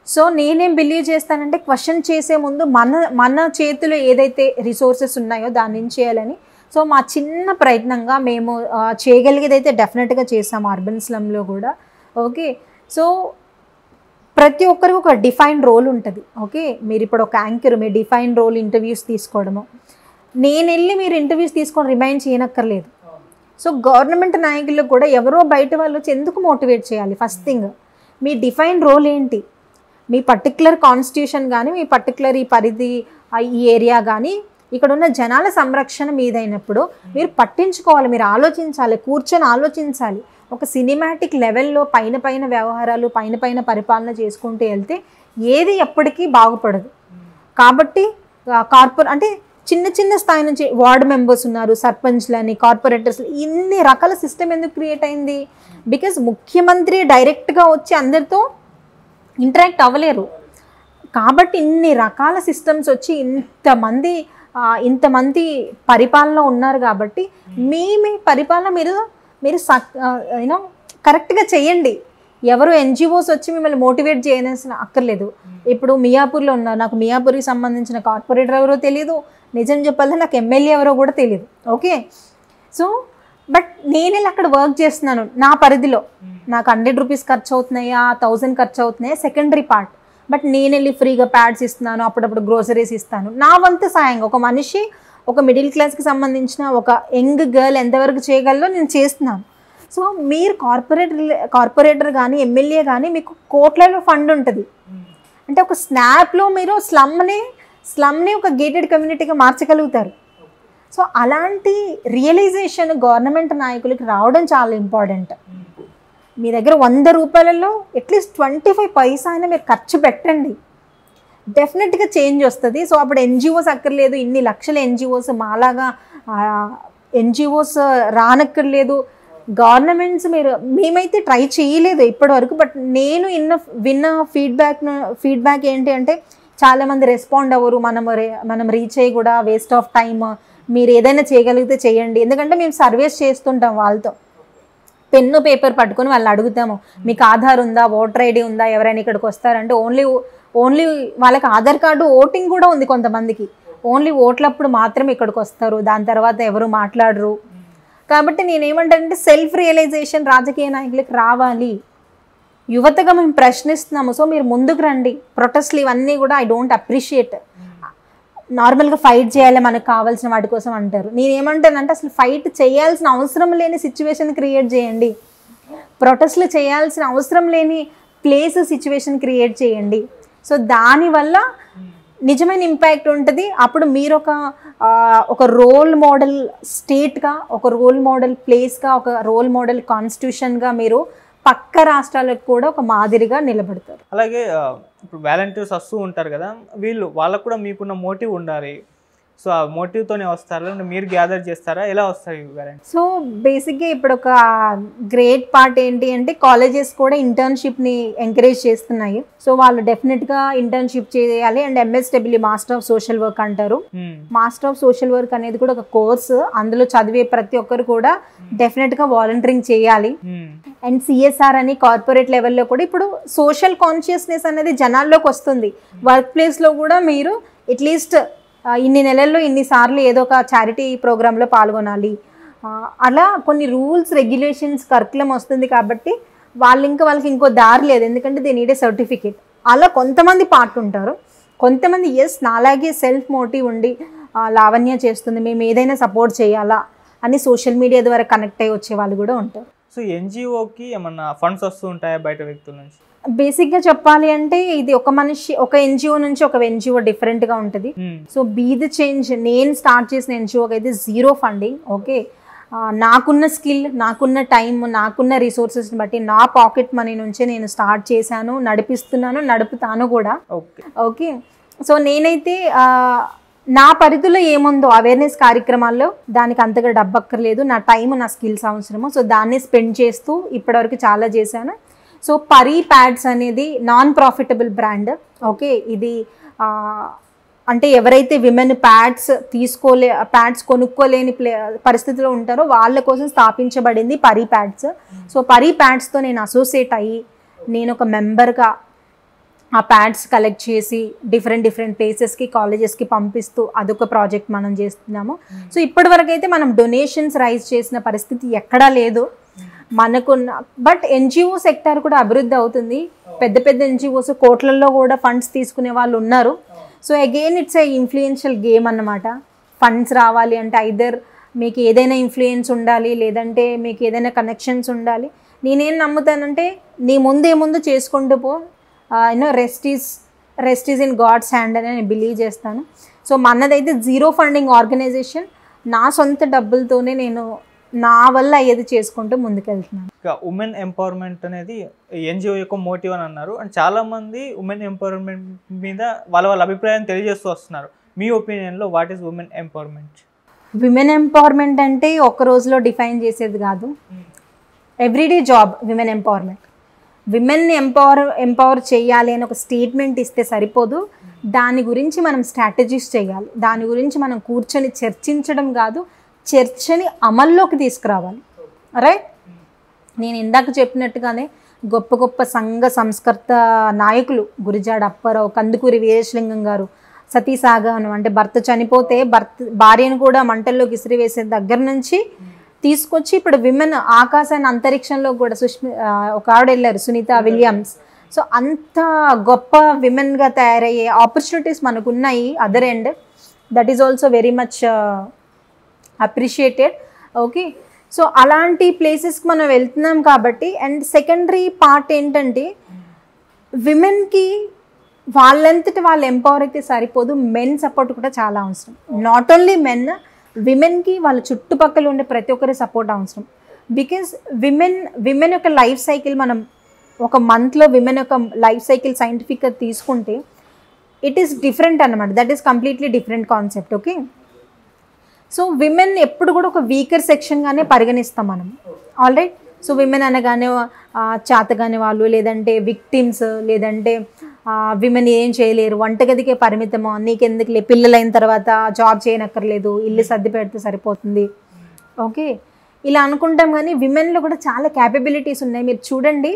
Speaker 2: సో నేనేం బిలీవ్ చేస్తానంటే క్వశ్చన్ చేసే ముందు మన చేతిలో ఏదైతే రిసోర్సెస్ ఉన్నాయో దాని నుంచి చేయాలని. సో మా చిన్న ప్రయత్నంగా మేము చేయగలిగేదైతే డెఫినెట్గా చేసాము అర్బన్ స్లమ్లో కూడా. ఓకే, సో ప్రతి ఒక్కరికి ఒక డిఫైన్డ్ రోల్ ఉంటుంది. ఓకే, మీరు ఇప్పుడు ఒక యాంకర్, మీ డిఫైన్డ్ రోల్ ఇంటర్వ్యూస్ తీసుకోవడము. నేను వెళ్ళి మీరు ఇంటర్వ్యూస్ తీసుకొని రిమైండ్ చేయనక్కర్లేదు. సో గవర్నమెంట్ నాయకులకు కూడా ఎవరో బయట వాళ్ళు వచ్చి ఎందుకు మోటివేట్ చేయాలి? ఫస్ట్ థింగ్ మీ డిఫైన్డ్ రోల్ ఏంటి, మీ పర్టికులర్ కాన్స్టిట్యూషన్ కానీ, మీ పర్టికులర్ ఈ పరిధి, ఈ ఏరియా కానీ, ఇక్కడ ఉన్న జనాల సంరక్షణ మీదైనప్పుడు మీరు పట్టించుకోవాలి, మీరు ఆలోచించాలి, కూర్చొని ఆలోచించాలి. ఒక సినిమాటిక్ లెవెల్లో పైన వ్యవహారాలు, పైన పరిపాలన చేసుకుంటూ వెళ్తే ఏది ఎప్పటికీ బాగుపడదు. కాబట్టి అంటే చిన్న స్థాయి నుంచి వార్డు మెంబర్స్ ఉన్నారు, సర్పంచ్లని, కార్పొరేటర్స్, ఇన్ని రకాల సిస్టమ్ ఎందుకు క్రియేట్ అయింది? బికాజ్ ముఖ్యమంత్రి డైరెక్ట్గా వచ్చి అందరితో ఇంటరాక్ట్ అవ్వలేరు. కాబట్టి ఇన్ని రకాల సిస్టమ్స్ వచ్చి ఇంతమంది పరిపాలన ఉన్నారు. కాబట్టి మీ పరిపాలన మీరు కరెక్ట్గా చేయండి. ఎవరు ఎన్జిఓస్ వచ్చి మిమ్మల్ని మోటివేట్ చేయనవసరం అక్కర్లేదు. ఇప్పుడు మియాపూర్లో ఉన్నారు, నాకు మియాపూర్కి సంబంధించిన కార్పొరేటర్ ఎవరో తెలియదు, నిజం చెప్పాలంటే నాకు ఎమ్మెల్యే ఎవరో కూడా తెలియదు. ఓకే, సో బట్ నేను అక్కడ వర్క్ చేస్తున్నాను నా పరిధిలో. నాకు 100 రూపీస్ ఖర్చు అవుతున్నాయా, 1000 ఖర్చు అవుతున్నాయా సెకండరీ పార్ట్. బట్ నేను వెళ్ళి ఫ్రీగా ప్యాడ్స్ ఇస్తున్నాను, అప్పుడప్పుడు గ్రోసరీస్ ఇస్తాను. నా వంతు సాయంగా ఒక మనిషి, ఒక మిడిల్ క్లాస్కి సంబంధించిన ఒక యంగ్ గర్ల్ ఎంతవరకు చేయగలదో నేను చేస్తున్నాను. సో మీరు కార్పొరేటర్ కానీ, ఎమ్మెల్యే కానీ, మీకు కోట్లలో ఫండ్ ఉంటుంది. అంటే ఒక స్నాప్లో మీరు స్లమ్ని ఒక గేటెడ్ కమ్యూనిటీగా మార్చగలుగుతారు. సో అలాంటి రియలైజేషన్ గవర్నమెంట్ నాయకులకి రావడం చాలా ఇంపార్టెంట్. మీ దగ్గర 100 రూపాయలలో అట్లీస్ట్ 25 పైసా అయినా మీరు ఖర్చు పెట్టండి, డెఫినెట్గా చేంజ్ వస్తుంది. సో అప్పుడు ఎన్జిఓస్ అక్కర్లేదు, ఇన్ని లక్షల ఎన్జిఓస్ మాలాగా ఎన్జిఓస్ రానక్కర్లేదు. గవర్నమెంట్స్ మేమైతే ట్రై చేయలేదు ఇప్పటివరకు. బట్ నేను విన్న ఫీడ్బ్యాక్ ఏంటి అంటే చాలామంది రెస్పాండ్ అవ్వరు, మనం రీచ్ అయ్యి కూడా వేస్ట్ ఆఫ్ టైమ్, మీరు ఏదైనా చేయగలిగితే చేయండి. ఎందుకంటే మేము సర్వేస్ చేస్తుంటాం వాళ్ళతో, పెన్ను పేపర్ పట్టుకొని వాళ్ళు అడుగుతాము, మీకు ఆధార్ ఉందా, ఓటర్ ఐడి ఉందా, ఎవరైనా ఇక్కడికి వస్తారంటే ఓన్లీ వాళ్ళకి ఆధార్ కార్డు, ఓటింగ్ కూడా ఉంది కొంతమందికి, ఓన్లీ ఓట్లప్పుడు మాత్రమే ఇక్కడికి వస్తారు, దాని తర్వాత ఎవరు మాట్లాడరు. కాబట్టి నేనేమంటానంటే సెల్ఫ్ రియలైజేషన్ రాజకీయ నాయకులకు రావాలి. యువతగా మేము ప్రశ్నిస్తున్నాము, సో మీరు ముందుకు రండి. ప్రొటెస్ట్లు ఇవన్నీ కూడా ఐ డోంట్ అప్రిషియేట్. నార్మల్గా ఫైట్ చేయాలి మనకు కావాల్సిన వాటి కోసం అంటారు. నేనేమంటానంటే అసలు ఫైట్ చేయాల్సిన అవసరం లేని సిచ్యువేషన్ క్రియేట్ చేయండి, ప్రొటెస్ట్లు చేయాల్సిన అవసరం లేని ప్లేస్ సిచ్యువేషన్ క్రియేట్ చేయండి. సో దానివల్ల నిజమైన ఇంపాక్ట్ ఉంటుంది. అప్పుడు మీరు ఒక రోల్ మోడల్ స్టేట్గా, ఒక రోల్ మోడల్ ప్లేస్గా, ఒక రోల్ మోడల్ కాన్స్టిట్యూషన్గా మీరు పక్క రాష్ట్రాలకు కూడా ఒక మాదిరిగా నిలబడతారు.
Speaker 1: అలాగే ఇప్పుడు వాలంటీర్స్ వస్తూ ఉంటారు కదా, వాళ్ళకు కూడా మీకున్న మోటివ్ ఉండాలి. సో ఆ మోటివ్తోనే వస్తారా, మీరు గ్యాదర్ చేస్తారా, ఎలా వస్తారు ఈ వాలంటీర్స్?
Speaker 2: సో బేసిక్గా ఇప్పుడు ఒక గ్రేట్ పార్ట్ ఏంటి అంటే కాలేజెస్ కూడా ఇంటర్న్షిప్ని ఎంకరేజ్ చేస్తున్నాయి. సో వాళ్ళు డెఫినెట్గా ఇంటర్న్షిప్ చేయాలి. And MSW master of social work అంటారు. మాస్టర్ ఆఫ్ సోషల్ వర్క్ అనేది కూడా ఒక కోర్సు. అందులో చదివే ప్రతి ఒక్కరు కూడా డెఫినెట్గా వాలంటీరింగ్ చేయాలి. అండ్ CSR అని కార్పొరేట్ లెవెల్లో కూడా ఇప్పుడు సోషల్ కాన్షియస్నెస్ అనేది జనాల్లోకి వస్తుంది. వర్క్ ప్లేస్లో కూడా మీరు అట్లీస్ట్ ఇన్ని నెలల్లో ఇన్నిసార్లు ఏదో ఒక చారిటీ ప్రోగ్రాంలో పాల్గొనాలి, అలా కొన్ని రూల్స్ రెగ్యులేషన్స్ కరికులం వస్తుంది. కాబట్టి వాళ్ళకి ఇంకో దారి లేదు, ఎందుకంటే దే నీడ్ ఏ సర్టిఫికేట్. అలా కొంతమంది పార్ట్ ఉంటారు. కొంతమంది నాలాగే సెల్ఫ్ మోటివ్ ఉండి లావణ్య చేస్తుంది, మేము ఏదైనా సపోర్ట్ చేయాలా అని సోషల్ మీడియా ద్వారా కనెక్ట్ అయ్యి వచ్చే వాళ్ళు కూడా ఉంటారు.
Speaker 1: సో NGOకి ఏమన్నా ఫండ్స్ వస్తూ ఉంటాయా బయట వ్యక్తుల నుంచి?
Speaker 2: బేసిక్గా చెప్పాలి అంటే ఇది ఒక NGO నుంచి ఒక NGO డిఫరెంట్గా ఉంటుంది. సో బీ ద చేంజ్ నేను స్టార్ట్ చేసిన NGOకి అయితే 0 ఫండింగ్. ఓకే, నాకున్న స్కిల్, నాకున్న టైం, నాకున్న రిసోర్సెస్ని బట్టి నా పాకెట్ మనీ నుంచే నేను స్టార్ట్ చేశాను, నడుపుతాను కూడా. ఓకే, సో నేనైతే నా పరిధిలో ఏముందో అవేర్నెస్ కార్యక్రమాల్లో దానికి అంతగా డబ్బు అక్కర్లేదు, నా టైం, నా స్కిల్స్ అవసరము. సో దాన్ని స్పెండ్ చేస్తూ ఇప్పటివరకు చాలా చేశాను. సో పరీ ప్యాడ్స్ అనేది నాన్ ప్రాఫిటబుల్ బ్రాండ్. ఓకే, ఇది అంటే ఎవరైతే విమెన్ ప్యాడ్స్ కొనుక్కోలేని పరిస్థితిలో ఉంటారో వాళ్ళ కోసం స్థాపించబడింది పరీ ప్యాడ్స్. సో పరీ ప్యాడ్స్తో నేను అసోసియేట్ అయ్యి నేను ఒక మెంబర్గా ఆ ప్యాడ్స్ కలెక్ట్ చేసి డిఫరెంట్ ప్లేసెస్కి, కాలేజెస్కి పంపిస్తూ అదొక ప్రాజెక్ట్ మనం చేస్తున్నాము. సో ఇప్పటివరకు అయితే మనం డొనేషన్స్ రైజ్ చేసిన పరిస్థితి ఎక్కడా లేదు మనకున్న. బట్ NGO సెక్టర్ కూడా అభివృద్ధి అవుతుంది. పెద్ద NGOs కోట్లలో కూడా ఫండ్స్ తీసుకునే వాళ్ళు ఉన్నారు. So again it's a influential game అన్నమాట. ఫండ్స్ రావాలి అంటే ఐదర్ మీకు ఏదైనా ఇన్ఫ్లుయెన్స్ ఉండాలి, లేదంటే మీకు ఏదైనా కనెక్షన్స్ ఉండాలి. నేనేం నమ్ముతానంటే నీ ముందు చేసుకుంటూ పో, rest is in God's hand అని నేను బిలీవ్ చేస్తాను. సో మనదైతే 0 ఫండింగ్ ఆర్గనైజేషన్. నా సొంత డబ్బులతోనే నేను నా వల్ల అయ్యేది చేసుకుంటూ ముందుకెళ్తున్నాను.
Speaker 1: ఇక ఉమెన్ ఎంపవర్మెంట్ అనేది NGO యొక్క మోటివ్ అని అన్నారు. అండ్ చాలామంది ఉమెన్ ఎంపవర్మెంట్ మీద వాళ్ళ అభిప్రాయం తెలియజేస్తూ వస్తున్నారు. మీ ఒపీనియన్లో what is women empowerment?
Speaker 2: Women empowerment అంటే ఒక రోజులో డిఫైన్ చేసేది కాదు, ఎవ్రీడే జాబ్ విమెన్ ఎంపవర్మెంట్. విమెన్ని ఎంపవర్ చేయాలి అని ఒక స్టేట్మెంట్ ఇస్తే సరిపోదు, దాని గురించి మనం స్ట్రాటజీస్ చేయాలి. దాని గురించి మనం కూర్చొని చర్చించడం కాదు, చర్చని అమల్లోకి తీసుకురావాలి. రైట్, నేను ఇందాక చెప్పినట్టుగానే గొప్ప సంఘ సంస్కర్త నాయకులు గురిజాడ అప్పారావు, కందుకూరి వీరేశలింగం గారు, సతీసాగమనం అంటే భర్త చనిపోతే భార్యను కూడా మంటల్లోకి ఇసిరివేసే దగ్గర నుంచి తీసుకొచ్చి ఇప్పుడు విమెన్ ఆకాశాన్ని అంతరిక్షంలో కూడా ఒక ఆవిడ వెళ్ళారు, సునీత విలియమ్స్. సో అంత గొప్ప విమెన్గా తయారయ్యే ఆపర్చునిటీస్ మనకు ఉన్నాయి. Other end that is also very much appreciated. Okay, so అలాంటి ప్లేసెస్కి మనం వెళ్తున్నాం కాబట్టి. అండ్ సెకండరీ పార్ట్ ఏంటంటే విమెన్కి వాళ్ళంతటి వాళ్ళు ఎంపవర్ అయితే సరిపోదు, మెన్ సపోర్ట్ కూడా చాలా అవసరం. నాట్ ఓన్లీ మెన్, విమెన్కి వాళ్ళ చుట్టుపక్కల ఉండే ప్రతి ఒక్కరి సపోర్ట్ అవసరం. బికాజ్ విమెన్ యొక్క లైఫ్ సైకిల్ మనం ఒక మంత్లో విమెన్ యొక్క లైఫ్ సైకిల్ సైంటిఫిక్గా తీసుకుంటే ఇట్ ఈస్ డిఫరెంట్ అన్నమాట. That is completely different concept. Okay, so women ఎప్పుడు కూడా ఒక వీకర్ సెక్షన్గానే పరిగణిస్తాం మనం. ఆల్రైట్, సో విమెన్ అనగానే చేతగానే వాళ్ళు, లేదంటే విక్టిమ్స్, లేదంటే విమెన్ ఏం చేయలేరు, వంటగదికే పరిమితమో, నీకెందుకులే పిల్లలైన తర్వాత జాబ్ చేయనక్కర్లేదు, ఇల్లు సర్ది పెడితే సరిపోతుంది. ఓకే, ఇలా అనుకుంటాం. కానీ విమెన్లో కూడా చాలా క్యాపబిలిటీస్ ఉన్నాయి. మీరు చూడండి,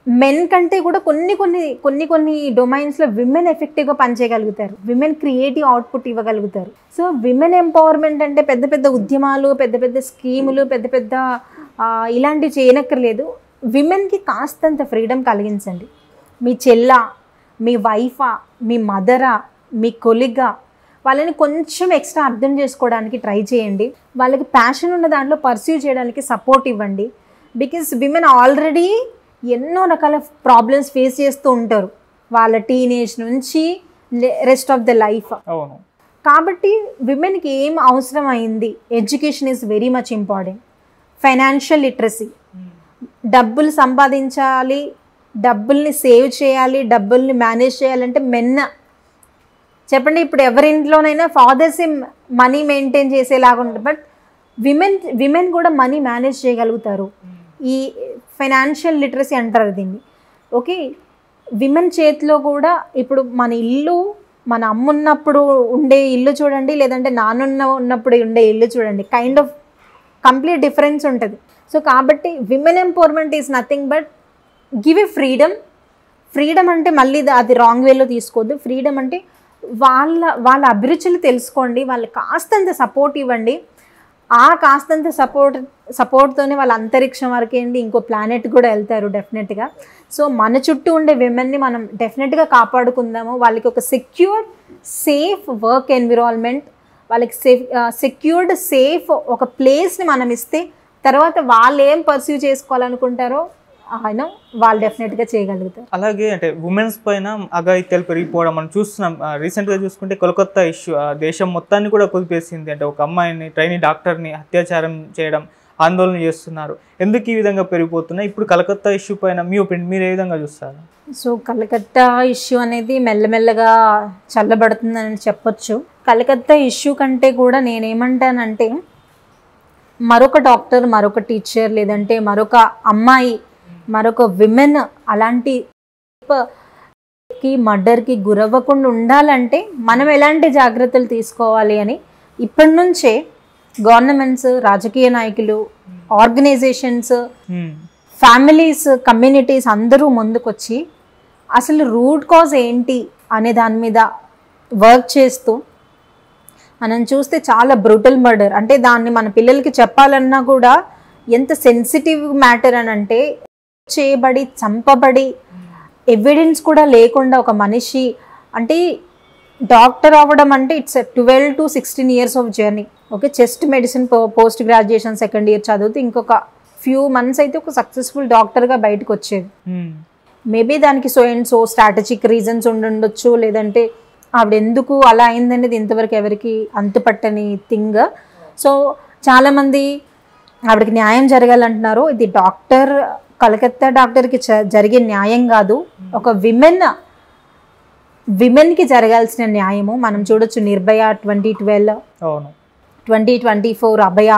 Speaker 2: మెన్ కంటే కూడా కొన్ని డొమైన్స్లో విమెన్ ఎఫెక్టివ్గా పనిచేయగలుగుతారు. విమెన్ క్రియేటివ్ అవుట్పుట్ ఇవ్వగలుగుతారు. సో విమెన్ ఎంపవర్మెంట్ అంటే పెద్ద పెద్ద ఉద్యమాలు, పెద్ద పెద్ద స్కీములు, పెద్ద పెద్ద ఇలాంటివి చేయనక్కర్లేదు. విమెన్కి కాస్తంత ఫ్రీడమ్ కలిగించండి. మీ చెల్ల, మీ వైఫా, మీ మదరా, మీ కొలిగ్గా వాళ్ళని కొంచెం ఎక్స్ట్రా అర్థం చేసుకోవడానికి ట్రై చేయండి. వాళ్ళకి ప్యాషన్ ఉన్న దాంట్లో పర్స్యూ చేయడానికి సపోర్ట్ ఇవ్వండి. బికాస్ విమెన్ ఆల్రెడీ ఎన్నో రకాల ప్రాబ్లమ్స్ ఫేస్ చేస్తూ ఉంటారు వాళ్ళ టీనేజ్ నుంచి రెస్ట్ ఆఫ్ ద లైఫ్. కాబట్టి విమెన్కి ఏం అవసరం అయింది, education is very much important. Financial literacy, డబ్బులు సంపాదించాలి, డబ్బుల్ని సేవ్ చేయాలి, డబ్బుల్ని మేనేజ్ చేయాలంటే మెన్ చెప్పండి. ఇప్పుడు ఎవరింట్లోనైనా ఫాదర్స్ మనీ మెయింటైన్ చేసేలాగా ఉంటుంది. బట్ విమెన్ కూడా మనీ మేనేజ్ చేయగలుగుతారు. ఈ ఫైనాన్షియల్ లిటరసీ అంటారు దీన్ని. ఓకే, విమెన్ చేతిలో కూడా ఇప్పుడు మన ఇల్లు, మన అమ్మ ఉన్నప్పుడు ఉండే ఇల్లు చూడండి, లేదంటే ఉన్నప్పుడు ఉండే ఇల్లు చూడండి, కైండ్ ఆఫ్ కంప్లీట్ డిఫరెన్స్ ఉంటుంది. సో కాబట్టి women empowerment is nothing but give a freedom అంటే మళ్ళీ అది రాంగ్ వేలో తీసుకోవద్దు. ఫ్రీడమ్ అంటే వాళ్ళ అభిరుచులు తెలుసుకోండి, వాళ్ళకి కాస్తంత సపోర్ట్ ఇవ్వండి. ఆ కాస్తంత సపోర్ట్తోనే వాళ్ళ అంతరిక్షం వరకు ఏంటి, ఇంకో ప్లానెట్ కూడా వెళ్తారు డెఫినెట్గా. సో మన చుట్టూ ఉండే విమెన్ని మనం డెఫినెట్గా కాపాడుకుందాము. వాళ్ళకి ఒక సెక్యూర్ సేఫ్ వర్క్ ఎన్విరాన్మెంట్, వాళ్ళకి సెక్యూర్డ్ సేఫ్ ఒక ప్లేస్ని మనం ఇస్తే తర్వాత వాళ్ళు ఏం పర్స్యూ చేసుకోవాలనుకుంటారో ఆయన వాళ్ళు డెఫినెట్గా చేయగలుగుతారు.
Speaker 1: అలాగే అంటే ఉమెన్స్ పైన అఘాయిత్యాలు పెరిగిపోవడం మనం చూస్తున్నాం. రీసెంట్గా చూసుకుంటే కోల్కతా ఇష్యూ దేశం మొత్తాన్ని కూడా కుదిపేసింది. అంటే ఒక అమ్మాయిని, ట్రైనీ డాక్టర్ని అత్యాచారం చేయడం, ఆందోళన చేస్తున్నారు. ఎందుకు ఈ విధంగా పెరిగిపోతున్నాయి? ఇప్పుడు కలకత్తా ఇష్యూ పైన మీ ఒపీనియన్ మీరు ఏ విధంగా చూస్తారు?
Speaker 2: సో కలకత్తా ఇష్యూ అనేది మెల్లమెల్లగా చల్లబడుతుందని చెప్పొచ్చు. కలకత్తా ఇష్యూ కంటే కూడా నేనేమంటానంటే, మరొక డాక్టర్, మరొక టీచర్, లేదంటే మరొక అమ్మాయి, మరొక విమెన్ అలాంటి మర్డర్కి గురవ్వకుండా ఉండాలంటే మనం ఎలాంటి జాగ్రత్తలు తీసుకోవాలి అని ఇప్పటి నుంచే గవర్నమెంట్స్, రాజకీయ నాయకులు, ఆర్గనైజేషన్స్, ఫ్యామిలీస్, కమ్యూనిటీస్ అందరూ ముందుకొచ్చి అసలు రూట్ కాజ్ ఏంటి అనే దాని మీద వర్క్ చేస్తూ, మనం చూస్తే చాలా బ్రూటల్ మర్డర్, అంటే దాన్ని మన పిల్లలకి చెప్పాలన్నా కూడా ఎంత సెన్సిటివ్ మ్యాటర్ అని అంటే, చేయబడి చంపబడి ఎవిడెన్స్ కూడా లేకుండా ఒక మనిషి, అంటే డాక్టర్ అవ్వడం అంటే it's 12 to 16 years of journey. Okay, chest medicine post graduation second year చదివితే ఇంకొక ఫ్యూ మంత్స్ అయితే ఒక సక్సెస్ఫుల్ డాక్టర్గా బయటకు వచ్చేది. మేబీ దానికి సో స్ట్రాటజిక్ రీజన్స్ ఉండొచ్చు, లేదంటే ఆవిడ ఎందుకు అలా అయిందనేది ఇంతవరకు ఎవరికి అంతుపట్టని థింగ్. సో చాలామంది ఆవిడకి న్యాయం జరగాలంటున్నారు. ఇది కలకత్తా డాక్టర్కి జరిగే న్యాయం కాదు, ఒక విమెన్కి జరగాల్సిన న్యాయము. మనం చూడొచ్చు నిర్భయ 2012, 2024 అభయ,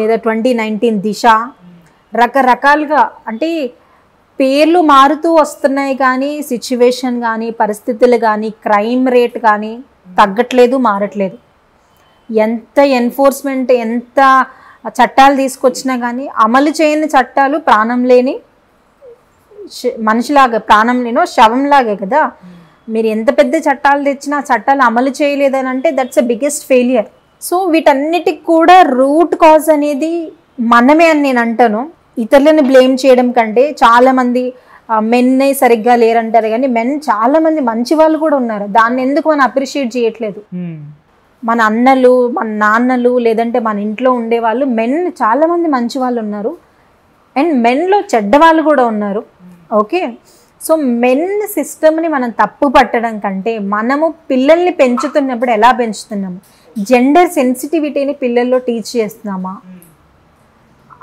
Speaker 2: లేదా 2019 దిశ, రకరకాలుగా అంటే పేర్లు మారుతూ వస్తున్నాయి కానీ సిచ్యువేషన్ కానీ పరిస్థితులు కానీ క్రైమ్ రేట్ కానీ తగ్గట్లేదు, మారట్లేదు. ఎంత ఎన్ఫోర్స్మెంట్, ఎంత చట్టాలు తీసుకొచ్చినా కానీ అమలు చేయని చట్టాలు ప్రాణం లేని మనిషిలాగా, ప్రాణం లేనో శవంలాగే కదా. మీరు ఎంత పెద్ద చట్టాలు తెచ్చినా చట్టాలు అమలు చేయలేదని అంటే that's a biggest failure. So వీటన్నిటికి కూడా రూట్ కాజ్ అనేది మనమే అని నేను అంటాను. ఇతరులను బ్లేమ్ చేయడం కంటే, చాలామంది మెన్నే సరిగ్గా లేరంటారు కానీ మెన్ చాలామంది మంచి వాళ్ళు కూడా ఉన్నారు. దాన్ని ఎందుకు మనం అప్రిషియేట్ చేయట్లేదు? మన అన్నలు, మన నాన్నలు, లేదంటే మన ఇంట్లో ఉండేవాళ్ళు మెన్ చాలామంది మంచి వాళ్ళు ఉన్నారు, అండ్ మెన్లో చెడ్డవాళ్ళు కూడా ఉన్నారు. ఓకే, సో మెన్ సిస్టమ్ని మనం తప్పు పట్టడం కంటే మనము పిల్లల్ని పెంచుతున్నప్పుడు ఎలా పెంచుతున్నాము, జెండర్ సెన్సిటివిటీని పిల్లల్లో టీచ్ చేస్తున్నామా?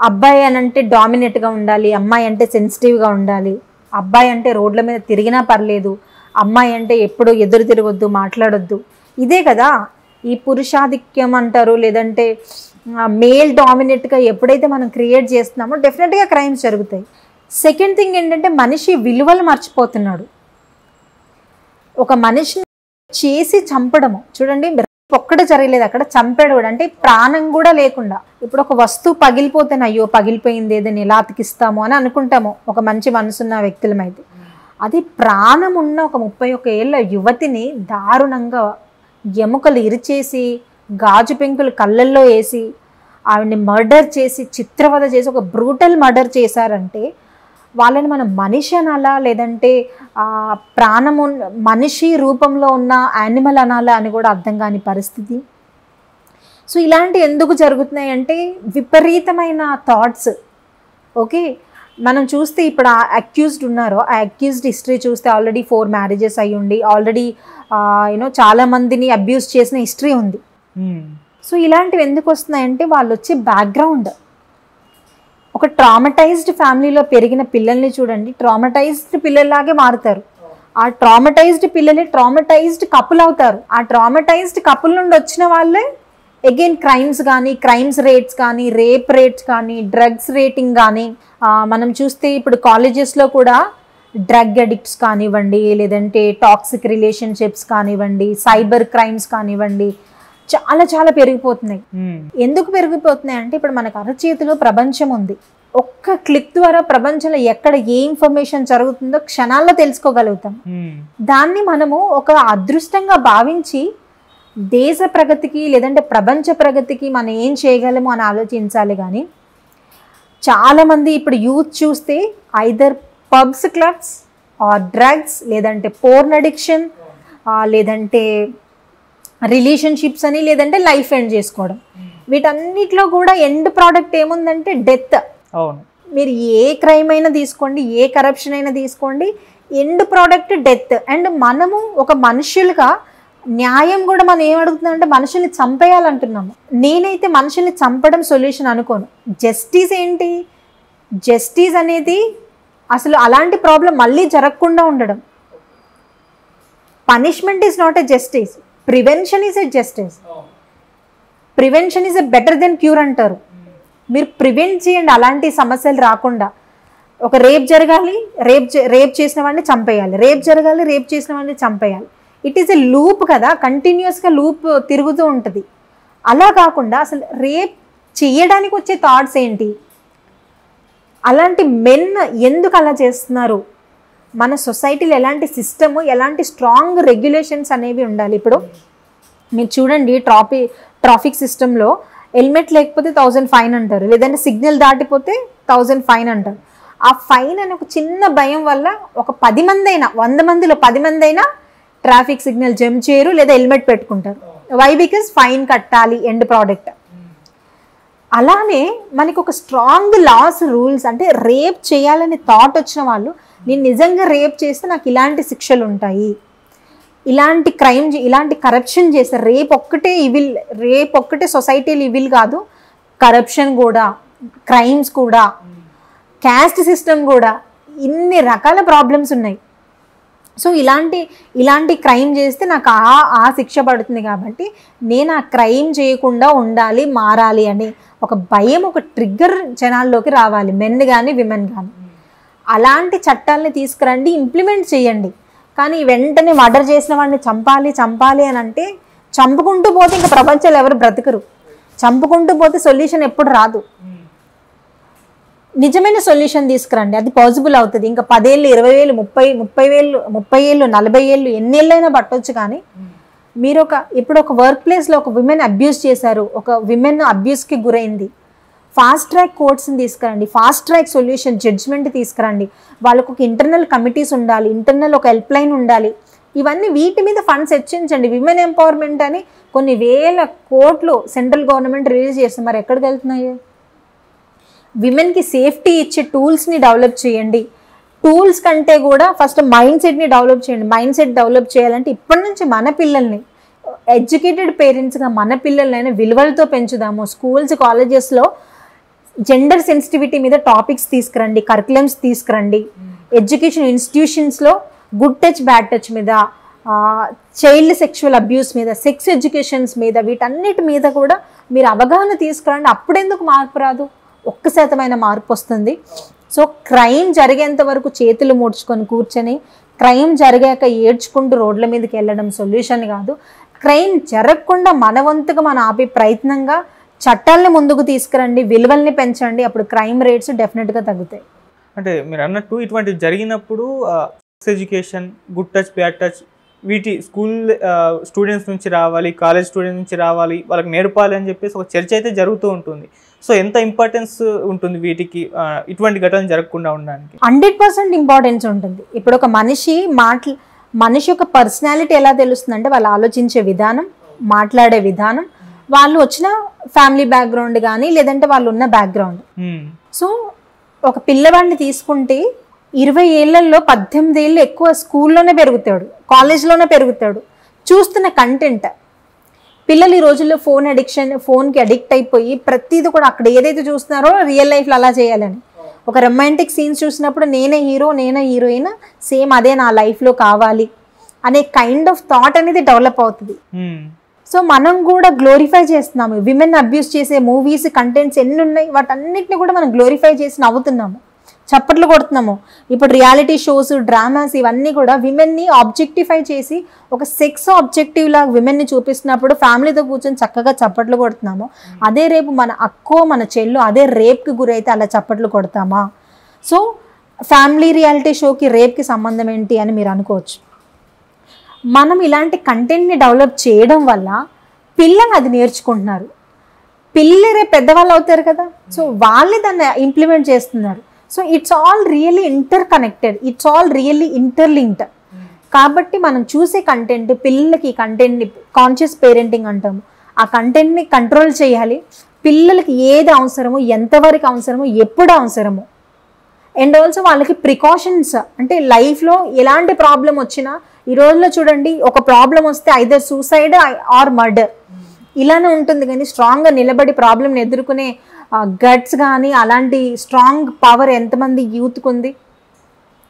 Speaker 2: అబ్బాయి అని అంటే డామినేట్గా ఉండాలి, అమ్మాయి అంటే సెన్సిటివ్గా ఉండాలి, అబ్బాయి అంటే రోడ్ల మీద తిరిగినా పర్లేదు, అమ్మాయి అంటే ఎప్పుడూ ఎదురు తిరగొద్దు, మాట్లాడొద్దు. ఇదే కదా ఈ పురుషాధిక్యం అంటారు, లేదంటే మేల్ డామినేట్గా ఎప్పుడైతే మనం క్రియేట్ చేస్తున్నామో డెఫినెట్గా క్రైమ్స్ జరుగుతాయి. సెకండ్ థింగ్ ఏంటంటే మనిషి విలువలు మర్చిపోతున్నాడు. ఒక మనిషిని చేసి చంపడము చూడండి, ఒక్కటే జరగలేదు, అక్కడ చంపాడు కూడా, అంటే ప్రాణం కూడా లేకుండా. ఇప్పుడు ఒక వస్తువు పగిలిపోతేనే అయ్యో పగిలిపోయింది ఏదని ఎలా అతికిస్తాము అని అనుకుంటాము ఒక మంచి మనసున్న వ్యక్తులమైతే. అది ప్రాణం ఉన్న ఒక 31 ఏళ్ళ యువతిని దారుణంగా ఎముకలు ఇరిచేసి గాజు పెంకులు కళ్ళల్లో వేసి ఆవిడ్ని మర్డర్ చేసి చిత్రవద చేసి ఒక బ్రూటల్ మర్డర్ చేశారంటే వాళ్ళని మనం మనిషి అనాలా, లేదంటే ప్రాణము మనిషి రూపంలో ఉన్న యానిమల్ అనాలా అని కూడా అర్థం కాని పరిస్థితి. సో ఇలాంటి ఎందుకు జరుగుతున్నాయి అంటే విపరీతమైన థాట్స్. ఓకే, మనం చూస్తే ఇప్పుడు ఆ అక్యూజ్డ్ ఉన్నారో, ఆ అక్యూజ్డ్ హిస్టరీ చూస్తే ఆల్రెడీ 4 మ్యారేజెస్ అయ్యి ఉండి ఆల్రెడీ చాలా మందిని అబ్యూస్ చేసిన హిస్టరీ ఉంది. సో ఇలాంటివి ఎందుకు వస్తున్నాయంటే వాళ్ళు వచ్చే బ్యాక్గ్రౌండ్. ఒక ట్రామటైజ్డ్ ఫ్యామిలీలో పెరిగిన పిల్లల్ని చూడండి, ట్రామటైజ్డ్ పిల్లల్లాగే మారుతారు. ఆ ట్రామటైజ్డ్ పిల్లలే ట్రామటైజ్డ్ కపుల్ అవుతారు. ఆ ట్రామటైజ్డ్ కపుల్ నుండి వచ్చిన వాళ్ళే అగైన్ క్రైమ్స్ కానీ, క్రైమ్స్ రేట్స్ కానీ, రేప్ రేట్స్ కానీ, డ్రగ్స్ రేటింగ్ కానీ, మనం చూస్తే ఇప్పుడు కాలేజెస్లో కూడా డ్రగ్ అడిక్ట్స్ కానివ్వండి, లేదంటే టాక్సిక్ రిలేషన్షిప్స్ కానివ్వండి, సైబర్ క్రైమ్స్ కానివ్వండి, చాలా చాలా పెరిగిపోతున్నాయి. ఎందుకు పెరిగిపోతున్నాయి అంటే ఇప్పుడు మనకు అరచేతిలో ప్రపంచం ఉంది. ఒక్క క్లిక్ ద్వారా ప్రపంచంలో ఎక్కడ ఏ ఇన్ఫర్మేషన్ జరుగుతుందో క్షణాల్లో తెలుసుకోగలుగుతాం. దాన్ని మనము ఒక అదృష్టంగా భావించి దేశ ప్రగతికి లేదంటే ప్రపంచ ప్రగతికి మనం ఏం చేయగలము అని ఆలోచించాలి. కానీ చాలామంది ఇప్పుడు యూత్ చూస్తే either pubs, clubs or drugs, లేదంటే పోర్న్ అడిక్షన్, లేదంటే రిలేషన్షిప్స్ అని, లేదంటే లైఫ్ ఎండ్ చేసుకోవడం. వీటన్నిటిలో కూడా ఎండ్ ప్రోడక్ట్ ఏముందంటే డెత్. మీరు ఏ క్రైమ్ అయినా తీసుకోండి, ఏ కరప్షన్ అయినా తీసుకోండి, ఎండ్ ప్రోడక్ట్ డెత్. అండ్ మనము ఒక మనుషులుగా న్యాయం కూడా మనం ఏం అడుగుతున్నాం అంటే మనుషుల్ని చంపేయాలంటున్నాము. నేనైతే మనుషుల్ని చంపడం సొల్యూషన్ అనుకోను. జస్టిస్ ఏంటి? జస్టిస్ అనేది అసలు అలాంటి ప్రాబ్లం మళ్ళీ జరగకుండా ఉండడం. Punishment is not a justice, prevention is a justice. Prevention is a better than cure అంటారు. మీరు ప్రివెంట్ చేయండి అలాంటి సమస్యలు రాకుండా. ఒక రేప్ జరగాలి, రేప్ చేసిన వాడిని చంపేయాలి, రేప్ జరగాలి, రేప్ చేసిన వాడిని చంపేయాలి. ఇట్ ఈస్ ఎ లూప్ కదా, కంటిన్యూస్గా లూప్ తిరుగుతూ ఉంటుంది. అలా కాకుండా అసలు రేప్ చేయడానికి వచ్చే థాట్స్ ఏంటి? అలాంటి మెన్ ఎందుకు అలా చేస్తున్నారు? మన సొసైటీలో ఎలాంటి సిస్టము, ఎలాంటి స్ట్రాంగ్ రెగ్యులేషన్స్ అనేవి ఉండాలి. ఇప్పుడు మీరు చూడండి, ట్రాఫిక్ సిస్టంలో హెల్మెట్ లేకపోతే 1000 ఫైన్ అంటారు, లేదంటే సిగ్నల్ దాటిపోతే 1000 ఫైన్ అంటారు. ఆ ఫైన్ అని ఒక చిన్న భయం వల్ల ఒక 10 మంది అయినా, 100 మందిలో 10 మంది అయినా ట్రాఫిక్ సిగ్నల్ జంప్ చేయరు లేదా హెల్మెట్ పెట్టుకుంటారు. వై? బికాజ్ ఫైన్ కట్టాలి, ఎండ్ ప్రోడక్ట్. అలానే మనకి ఒక స్ట్రాంగ్ లాస్, రూల్స్, అంటే రేప్ చేయాలని థాట్ వచ్చిన వాళ్ళు నేను నిజంగా రేప్ చేస్తే నాకు ఇలాంటి శిక్షలు ఉంటాయి, ఇలాంటి క్రైమ్, ఇలాంటి కరప్షన్ చేస్తే రేప్ ఒక్కటే సొసైటీలో ఇవిల్ కాదు, కరప్షన్ కూడా, క్రైమ్స్ కూడా, క్యాస్ట్ సిస్టమ్ కూడా, ఇన్ని రకాల ప్రాబ్లమ్స్ ఉన్నాయి. సో ఇలాంటి క్రైమ్ చేస్తే నాకు ఆ శిక్ష పడుతుంది కాబట్టి నేను ఆ క్రైమ్ చేయకుండా ఉండాలి, మారాలి అని ఒక భయం, ఒక ట్రిగ్గర్ జనాల్లోకి రావాలి, మెన్ కానీ విమెన్ కానీ. అలాంటి చట్టాలని తీసుకురండి, ఇంప్లిమెంట్ చేయండి. కానీ వెంటనే మర్డర్ చేసిన వాడిని చంపాలి అని అంటే చంపుకుంటూ పోతే ఇంకా ప్రపంచంలో ఎవరు బ్రతకరు. చంపుకుంటూ పోతే సొల్యూషన్ ఎప్పుడు రాదు. నిజమైన సొల్యూషన్ తీసుకురండి, అది పాసిబుల్ అవుతుంది. ఇంకా 10 ఏళ్ళు, 20 ఏళ్ళు, 30 ఏళ్ళు, 40 ఏళ్ళు, ఎన్ని ఏళ్ళైనా పట్టవచ్చు. కానీ మీరు ఇప్పుడు ఒక వర్క్ ప్లేస్లో ఒక విమెన్ అబ్యూస్ చేశారు, ఒక విమెన్ అబ్యూస్కి గురైంది, ఫాస్ట్ ట్రాక్ కోర్ట్స్ని తీసుకురండి, ఫాస్ట్ ట్రాక్ సొల్యూషన్ జడ్జ్మెంట్ తీసుకురండి. వాళ్ళకు ఒక ఇంటర్నల్ కమిటీస్ ఉండాలి, ఇంటర్నల్ ఒక హెల్ప్ లైన్ ఉండాలి. ఇవన్నీ వీటి మీద ఫండ్స్ హెచ్చించండి. విమెన్ ఎంపవర్మెంట్ అని కొన్ని వేల కోట్లు సెంట్రల్ గవర్నమెంట్ రిలీజ్ చేస్తుంది, మరి ఎక్కడికి వెళ్తున్నాయి? విమెన్కి సేఫ్టీ ఇచ్చే టూల్స్ని డెవలప్ చేయండి. టూల్స్ కంటే కూడా ఫస్ట్ మైండ్ సెట్ని డెవలప్ చేయండి. మైండ్ సెట్ డెవలప్ చేయాలంటే ఇప్పటి నుంచి మన పిల్లల్ని, ఎడ్యుకేటెడ్ పేరెంట్స్గా మన పిల్లల్ని విలువలతో పెంచుదాము. స్కూల్స్, కాలేజెస్లో జెండర్ సెన్సిటివిటీ మీద టాపిక్స్ తీసుకురండి, కరికులమ్స్ తీసుకురండి. ఎడ్యుకేషన్ ఇన్స్టిట్యూషన్స్లో గుడ్ టచ్, బ్యాడ్ టచ్ మీద, చైల్డ్ సెక్షువల్ అబ్యూస్ మీద, సెక్స్ ఎడ్యుకేషన్స్ మీద, వీటన్నిటి మీద కూడా మీరు అవగాహన తీసుకురండి. అప్పుడెందుకు మార్పు రాదు? 1% మార్పు వస్తుంది. సో క్రైమ్ జరిగేంత వరకు చేతులు ముడుచుకొని కూర్చొని క్రైమ్ జరిగాక ఏడ్చుకుంటూ రోడ్ల మీదకి వెళ్ళడం సొల్యూషన్ కాదు. క్రైమ్ జరగకుండా మన వంతుగా మనం ఆపే ప్రయత్నంగా చట్టాలని ముందుకు తీసుకురండి, విలువల్ని పెంచండి, అప్పుడు క్రైమ్ రేట్స్ డెఫినెట్గా తగ్గుతాయి.
Speaker 1: అంటే మీరు అన్నట్టు ఇటువంటివి జరిగినప్పుడు education, good touch, bad touch వీటి స్కూల్ స్టూడెంట్స్ నుంచి రావాలి, కాలేజ్ స్టూడెంట్స్ నుంచి రావాలి, వాళ్ళకి నేర్పాలి అని చెప్పేసి ఒక చర్చ అయితే జరుగుతూ ఉంటుంది. సో ఎంత ఇంపార్టెన్స్ ఉంటుంది వీటికి ఇటువంటి ఘటనలు జరగకుండా ఉండడానికి?
Speaker 2: 100% ఇంపార్టెన్స్ ఉంటుంది. ఇప్పుడు ఒక మనిషి యొక్క పర్సనాలిటీ ఎలా తెలుస్తుంది అంటే వాళ్ళు ఆలోచించే విధానం, మాట్లాడే విధానం, వాళ్ళు వచ్చిన ఫ్యామిలీ బ్యాక్గ్రౌండ్ కానీ లేదంటే వాళ్ళు ఉన్న బ్యాక్గ్రౌండ్. సో ఒక పిల్లవాడిని తీసుకుంటే 20 ఏళ్లలో 18 ఏళ్ళు ఎక్కువ స్కూల్లోనే పెరుగుతాడు, కాలేజ్లోనే పెరుగుతాడు. చూస్తున్న కంటెంట్, పిల్లలు ఈ రోజుల్లో ఫోన్కి అడిక్ట్ అయిపోయి ప్రతిదీ కూడా అక్కడ ఏదైతే చూస్తున్నారో రియల్ లైఫ్లో అలా చేయాలని. ఒక రొమాంటిక్ సీన్స్ చూసినప్పుడు నేనే హీరో, నేనే హీరోయిన్, సేమ్ అదే నా లైఫ్లో కావాలి అనే కైండ్ ఆఫ్ థాట్ అనేది డెవలప్ అవుతుంది. సో మనం కూడా గ్లోరిఫై చేస్తున్నాము. విమెన్ అబ్యూస్ చేసే మూవీస్, కంటెంట్స్ ఎన్ని ఉన్నాయి, వాటన్నిటిని కూడా మనం గ్లోరిఫై చేసి నవ్వుతున్నాము, చప్పట్లు కొడుతున్నాము. ఇప్పుడు రియాలిటీ షోస్, డ్రామాస్ ఇవన్నీ కూడా విమెన్ని ఆబ్జెక్టిఫై చేసి ఒక సెక్స్ ఆబ్జెక్టివ్ లాగా విమెన్ని చూపిస్తున్నప్పుడు ఫ్యామిలీతో కూర్చొని చక్కగా చప్పట్లు కొడుతున్నాము. అదే రేపు మన అక్కో మన చెల్లు అదే రేప్కి గురైతే అలా చప్పట్లు కొడతామా? సో ఫ్యామిలీ రియాలిటీ షోకి రేప్కి సంబంధం ఏంటి అని మీరు అనుకోవచ్చు. మనం ఇలాంటి కంటెంట్ని డెవలప్ చేయడం వల్ల పిల్లలు అది నేర్చుకుంటున్నారు. పిల్లలు రేపు పెద్దవాళ్ళు అవుతారు కదా, సో వాళ్ళే దాన్ని ఇంప్లిమెంట్ చేస్తున్నారు. So it's all really inter connected, it's all really interlinked. కాబట్టి మనం చూసే కంటెంట్, పిల్లలకి ఈ కంటెంట్ని కాన్షియస్ పేరెంటింగ్ అంటాము, ఆ కంటెంట్ని కంట్రోల్ చేయాలి. పిల్లలకి ఏది అవసరమో, ఎంతవరకు అవసరమో, ఎప్పుడు అవసరమో, అండ్ ఆల్సో వాళ్ళకి ప్రికాషన్స్, అంటే లైఫ్లో ఎలాంటి ప్రాబ్లం వచ్చినా ఈ రోజుల్లో చూడండి, ఒక ప్రాబ్లం వస్తే ఐదర్ సూసైడ్ ఆర్ మర్డర్ ఇలానే ఉంటుంది. కానీ స్ట్రాంగ్గా నిలబడి ప్రాబ్లంని ఎదుర్కొనే గట్స్ కానీ అలాంటి స్ట్రాంగ్ పవర్ ఎంతమంది యూత్కి ఉంది?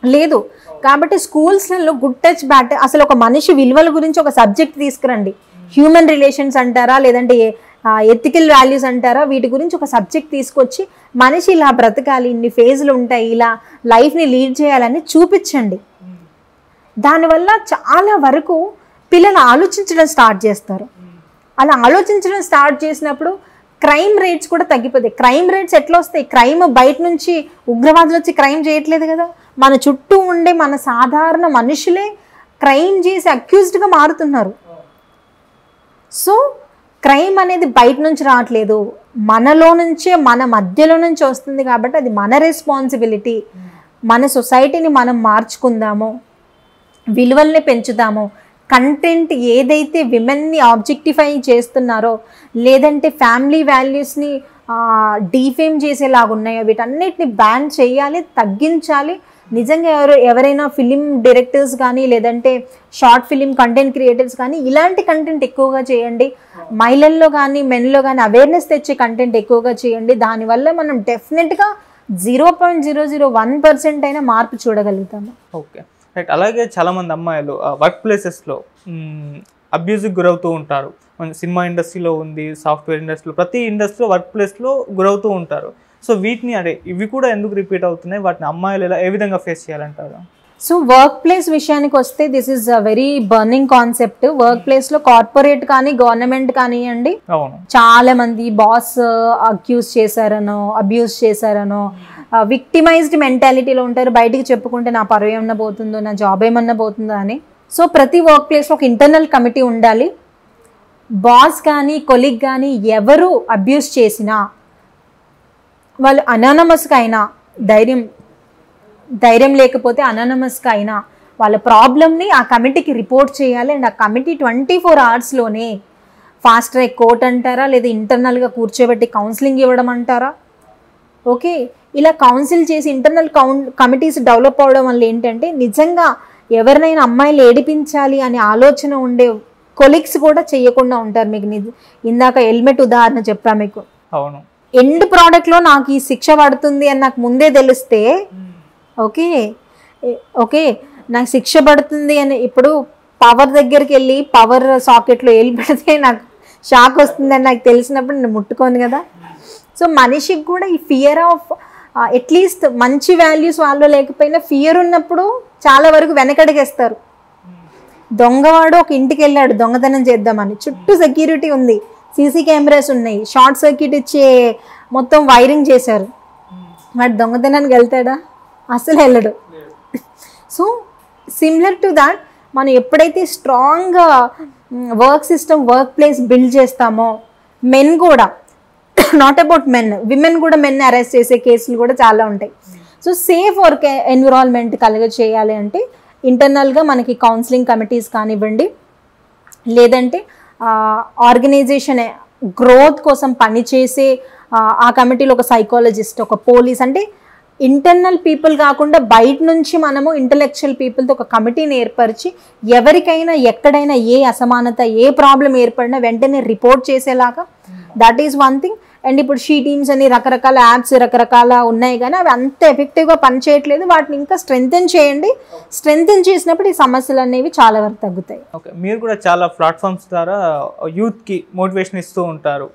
Speaker 2: లేదు. కాబట్టి స్కూల్స్లలో గుడ్ టచ్, బ్యాడ్ టచ్, అసలు ఒక మనిషి విలువల గురించి ఒక సబ్జెక్ట్ తీసుకురండి. హ్యూమన్ రిలేషన్స్ అంటారా, లేదంటే ఎథికల్ వాల్యూస్ అంటారా, వీటి గురించి ఒక సబ్జెక్ట్ తీసుకొచ్చి మనిషి ఇలా బ్రతకాలి, ఇన్ని ఫేజ్లు ఉంటాయి, ఇలా లైఫ్ని లీడ్ చేయాలని చూపించండి. దానివల్ల చాలా వరకు పిల్లలు ఆలోచించడం స్టార్ట్ చేస్తారు. అలా ఆలోచించడం స్టార్ట్ చేసినప్పుడు క్రైమ్ రేట్స్ కూడా తగ్గిపోతాయి. క్రైమ్ రేట్స్ ఎట్లా వస్తాయి? క్రైమ్ బయట నుంచి ఉగ్రవాదులు వచ్చి క్రైమ్ చేయట్లేదు కదా, మన చుట్టూ ఉండే మన సాధారణ మనుషులే క్రైమ్ చేసి అక్యూజ్డ్గా మారుతున్నారు. సో క్రైమ్ అనేది బయట నుంచి రావట్లేదు, మనలో నుంచే, మన మధ్యలో నుంచి వస్తుంది. కాబట్టి అది మన రెస్పాన్సిబిలిటీ. మన సొసైటీని మనం మార్చుకుందాము, విలువల్ని పెంచుదాము. కంటెంట్ ఏదైతే విమెన్ని ఆబ్జెక్టిఫై చేస్తున్నారో లేదంటే ఫ్యామిలీ వాల్యూస్ని డీఫేమ్ చేసేలాగా ఉన్నాయో వీటన్నిటిని బ్యాన్ చేయాలి, తగ్గించాలి. నిజంగా ఎవరైనా ఫిలిం డైరెక్టర్స్ కానీ లేదంటే షార్ట్ ఫిలిం కంటెంట్ క్రియేటర్స్ కానీ ఇలాంటి కంటెంట్ ఎక్కువగా చేయండి. మహిళల్లో కానీ మెన్లో కానీ అవేర్నెస్ తెచ్చే కంటెంట్ ఎక్కువగా చేయండి. దానివల్ల మనం డెఫినెట్గా 0.001% అయినా మార్పు చూడగలుగుతాము.
Speaker 1: Okay, right. అలాగే చాలామంది అమ్మాయిలు వర్క్ ప్లేసెస్లో అబ్యూజ్కి గురవుతూ ఉంటారు. సినిమా ఇండస్ట్రీలో ఉంది, సాఫ్ట్వేర్ ఇండస్ట్రీలో, ప్రతి ఇండస్ట్రీలో వర్క్ ప్లేస్లో గురవుతూ ఉంటారు. సో వీటిని ఇవి కూడా ఎందుకు రిపీట్ అవుతున్నాయి, వాటిని అమ్మాయిలు ఏ విధంగా ఫేస్ చేయాలంటారు?
Speaker 2: సో వర్క్ ప్లేస్ విషయానికి వస్తే this is a very burning concept. Work ప్లేస్లో కార్పొరేట్ కానీ గవర్నమెంట్ కానివ్వండి, చాలా మంది బాస్ అక్యూజ్ చేశారనో, అబ్యూజ్ చేశారనో, విక్టిమైజ్డ్ మెంటాలిటీలో ఉంటారు. బయటికి చెప్పుకుంటే నా పరువు ఏమన్నా పోతుందో, నా జాబ్ ఏమన్నా పోతుందో అని. సో ప్రతి వర్క్ ప్లేస్లో ఒక ఇంటర్నల్ కమిటీ ఉండాలి. బాస్ కానీ కొలీగ్ కానీ ఎవరు అబ్యూస్ చేసినా వాళ్ళు అనానమస్గా అయినా, ధైర్యం లేకపోతే అనానమస్గా అయినా వాళ్ళ ప్రాబ్లమ్ని ఆ కమిటీకి రిపోర్ట్ చేయాలి. అండ్ ఆ కమిటీ 24 అవర్స్లోనే ఫాస్ట్ ట్రాక్ కోర్ట్ అంటారా, లేదా ఇంటర్నల్గా కూర్చోబెట్టి కౌన్సిలింగ్ ఇవ్వడం అంటారా, ఓకే, ఇలా కౌన్సిల్ చేసి ఇంటర్నల్ కమిటీస్ డెవలప్ అవడం వల్ల ఏంటంటే నిజంగా ఎవరినైనా అమ్మాయిలు ఏడిపించాలి అనే ఆలోచన ఉండే కొలీగ్స్ కూడా చేయకుండా ఉంటారు. మీకు ఇందాక హెల్మెట్ ఉదాహరణ చెప్పా మీకు.
Speaker 1: అవును,
Speaker 2: ఎండ్ ప్రోడక్ట్లో నాకు ఈ శిక్ష పడుతుంది అని నాకు ముందే తెలిస్తే ఓకే నాకు శిక్ష పడుతుంది అని, ఇప్పుడు పవర్ దగ్గరికి వెళ్ళి పవర్ సాకెట్లో వెళ్ళి పెడితే నాకు షాక్ వస్తుంది అని నాకు తెలిసినప్పుడు నేను ముట్టుకోను కదా. సో మనిషికి కూడా ఈ ఫియర్ ఆఫ్ అట్లీస్ట్ మంచి వాల్యూస్ వాళ్ళు లేకపోయినా ఫియర్ ఉన్నప్పుడు చాలా వరకు వెనకడిగేస్తారు. దొంగవాడు ఒక ఇంటికి వెళ్ళాడు దొంగతనం చేద్దామని, చుట్టూ సెక్యూరిటీ ఉంది, సీసీ కెమెరాస్ ఉన్నాయి, షార్ట్ సర్క్యూట్ ఇచ్చే మొత్తం వైరింగ్ చేశారు. వాడు దొంగతనానికి వెళ్తాడా? అసలు వెళ్ళడు. సో సిమిలర్ టు దాట్, మనం ఎప్పుడైతే స్ట్రాంగ్గా work system, work place build చేస్తామో, మెన్ కూడా, నాట్ అబౌట్ మెన్, విమెన్ కూడా మెన్ అరెస్ట్ చేసే కేసులు కూడా చాలా ఉంటాయి. సో సేఫ్ వర్క్ ఎన్విరాన్మెంట్ కలుగ చేయాలి అంటే ఇంటర్నల్గా మనకి కౌన్సిలింగ్ కమిటీస్ కానివ్వండి, లేదంటే ఆర్గనైజేషన్ గ్రోత్ కోసం పనిచేసే ఆ కమిటీలో ఒక సైకాలజిస్ట్, ఒక పోలీస్, అంటే ఇంటర్నల్ పీపుల్ కాకుండా బయట నుంచి మనము ఇంటలెక్చువల్ పీపుల్తో ఒక కమిటీని ఏర్పరిచి ఎవరికైనా ఎక్కడైనా ఏ అసమానత, ఏ ప్రాబ్లం ఏర్పడినా వెంటనే రిపోర్ట్ చేసేలాగా, that is one thing. And ఇప్పుడు షీ టీమ్స్ అని రకరకాల యాప్స్ రకరకాల ఉన్నాయి, కానీ అవి అంత ఎఫెక్టివ్గా పనిచేయట్లేదు. వాటిని ఇంకా స్ట్రెంగ్తెన్ చేయండి. స్ట్రెంగ్తెన్ చేసినప్పుడు ఈ సమస్యలు అనేవి చాలా వరకు తగ్గుతాయి.
Speaker 1: ఓకే, మీరు కూడా చాలా ప్లాట్ఫామ్స్ ద్వారా యూత్కి మోటివేషన్ ఇస్తూ ఉంటారు,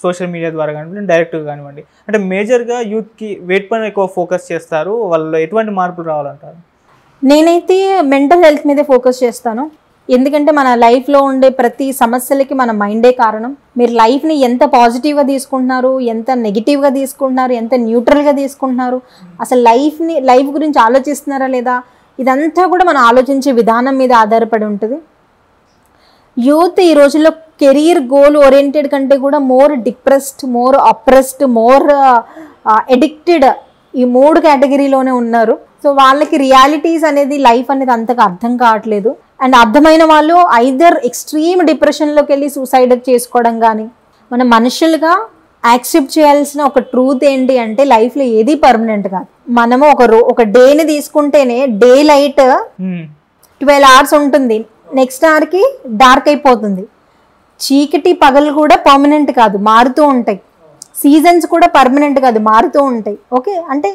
Speaker 1: సోషల్ మీడియా ద్వారా కానివ్వండి, డైరెక్ట్గా కానివ్వండి. అంటే మేజర్గా యూత్కి వెయిట్ పైన ఎక్కువ ఫోకస్ చేస్తారు, వాళ్ళు ఎటువంటి మార్పులు రావాలంటారు?
Speaker 2: నేనైతే మెంటల్ హెల్త్ మీదే ఫోకస్ చేస్తాను. ఎందుకంటే మన లైఫ్లో ఉండే ప్రతి సమస్యలకి మన మైండే కారణం. మీరు లైఫ్ని ఎంత పాజిటివ్గా తీసుకుంటున్నారు, ఎంత నెగిటివ్గా తీసుకుంటున్నారు, ఎంత న్యూట్రల్గా తీసుకుంటున్నారు, అసలు లైఫ్ గురించి ఆలోచిస్తున్నారా లేదా, ఇదంతా కూడా మనం ఆలోచించే విధానం మీద ఆధారపడి ఉంటుంది. యూత్ ఈ రోజుల్లో కెరీర్ గోల్ ఓరియంటెడ్ కంటే కూడా more depressed, more oppressed, more addicted, ఈ 3 కేటగిరీలోనే ఉన్నారు. సో వాళ్ళకి రియాలిటీస్ అనేది, లైఫ్ అనేది అంతగా అర్థం కావట్లేదు. అండ్ అర్థమైన వాళ్ళు ఐదర్ ఎక్స్ట్రీమ్ డిప్రెషన్లోకి వెళ్ళి సూసైడ్ చేసుకోవడం కానీ. మనం మనుషులుగా యాక్సెప్ట్ చేయాల్సిన ఒక ట్రూత్ ఏంటి అంటే లైఫ్లో ఏది పర్మనెంట్ కాదు. మనము ఒక డేని తీసుకుంటేనే డే లైట్ 12 hours ఉంటుంది, నెక్స్ట్ అవర్కి డార్క్ అయిపోతుంది. చీకటి పగలు కూడా పర్మనెంట్ కాదు, మారుతూ ఉంటాయి. సీజన్స్ కూడా పర్మనెంట్ కాదు, మారుతూ ఉంటాయి. ఓకే, అంటే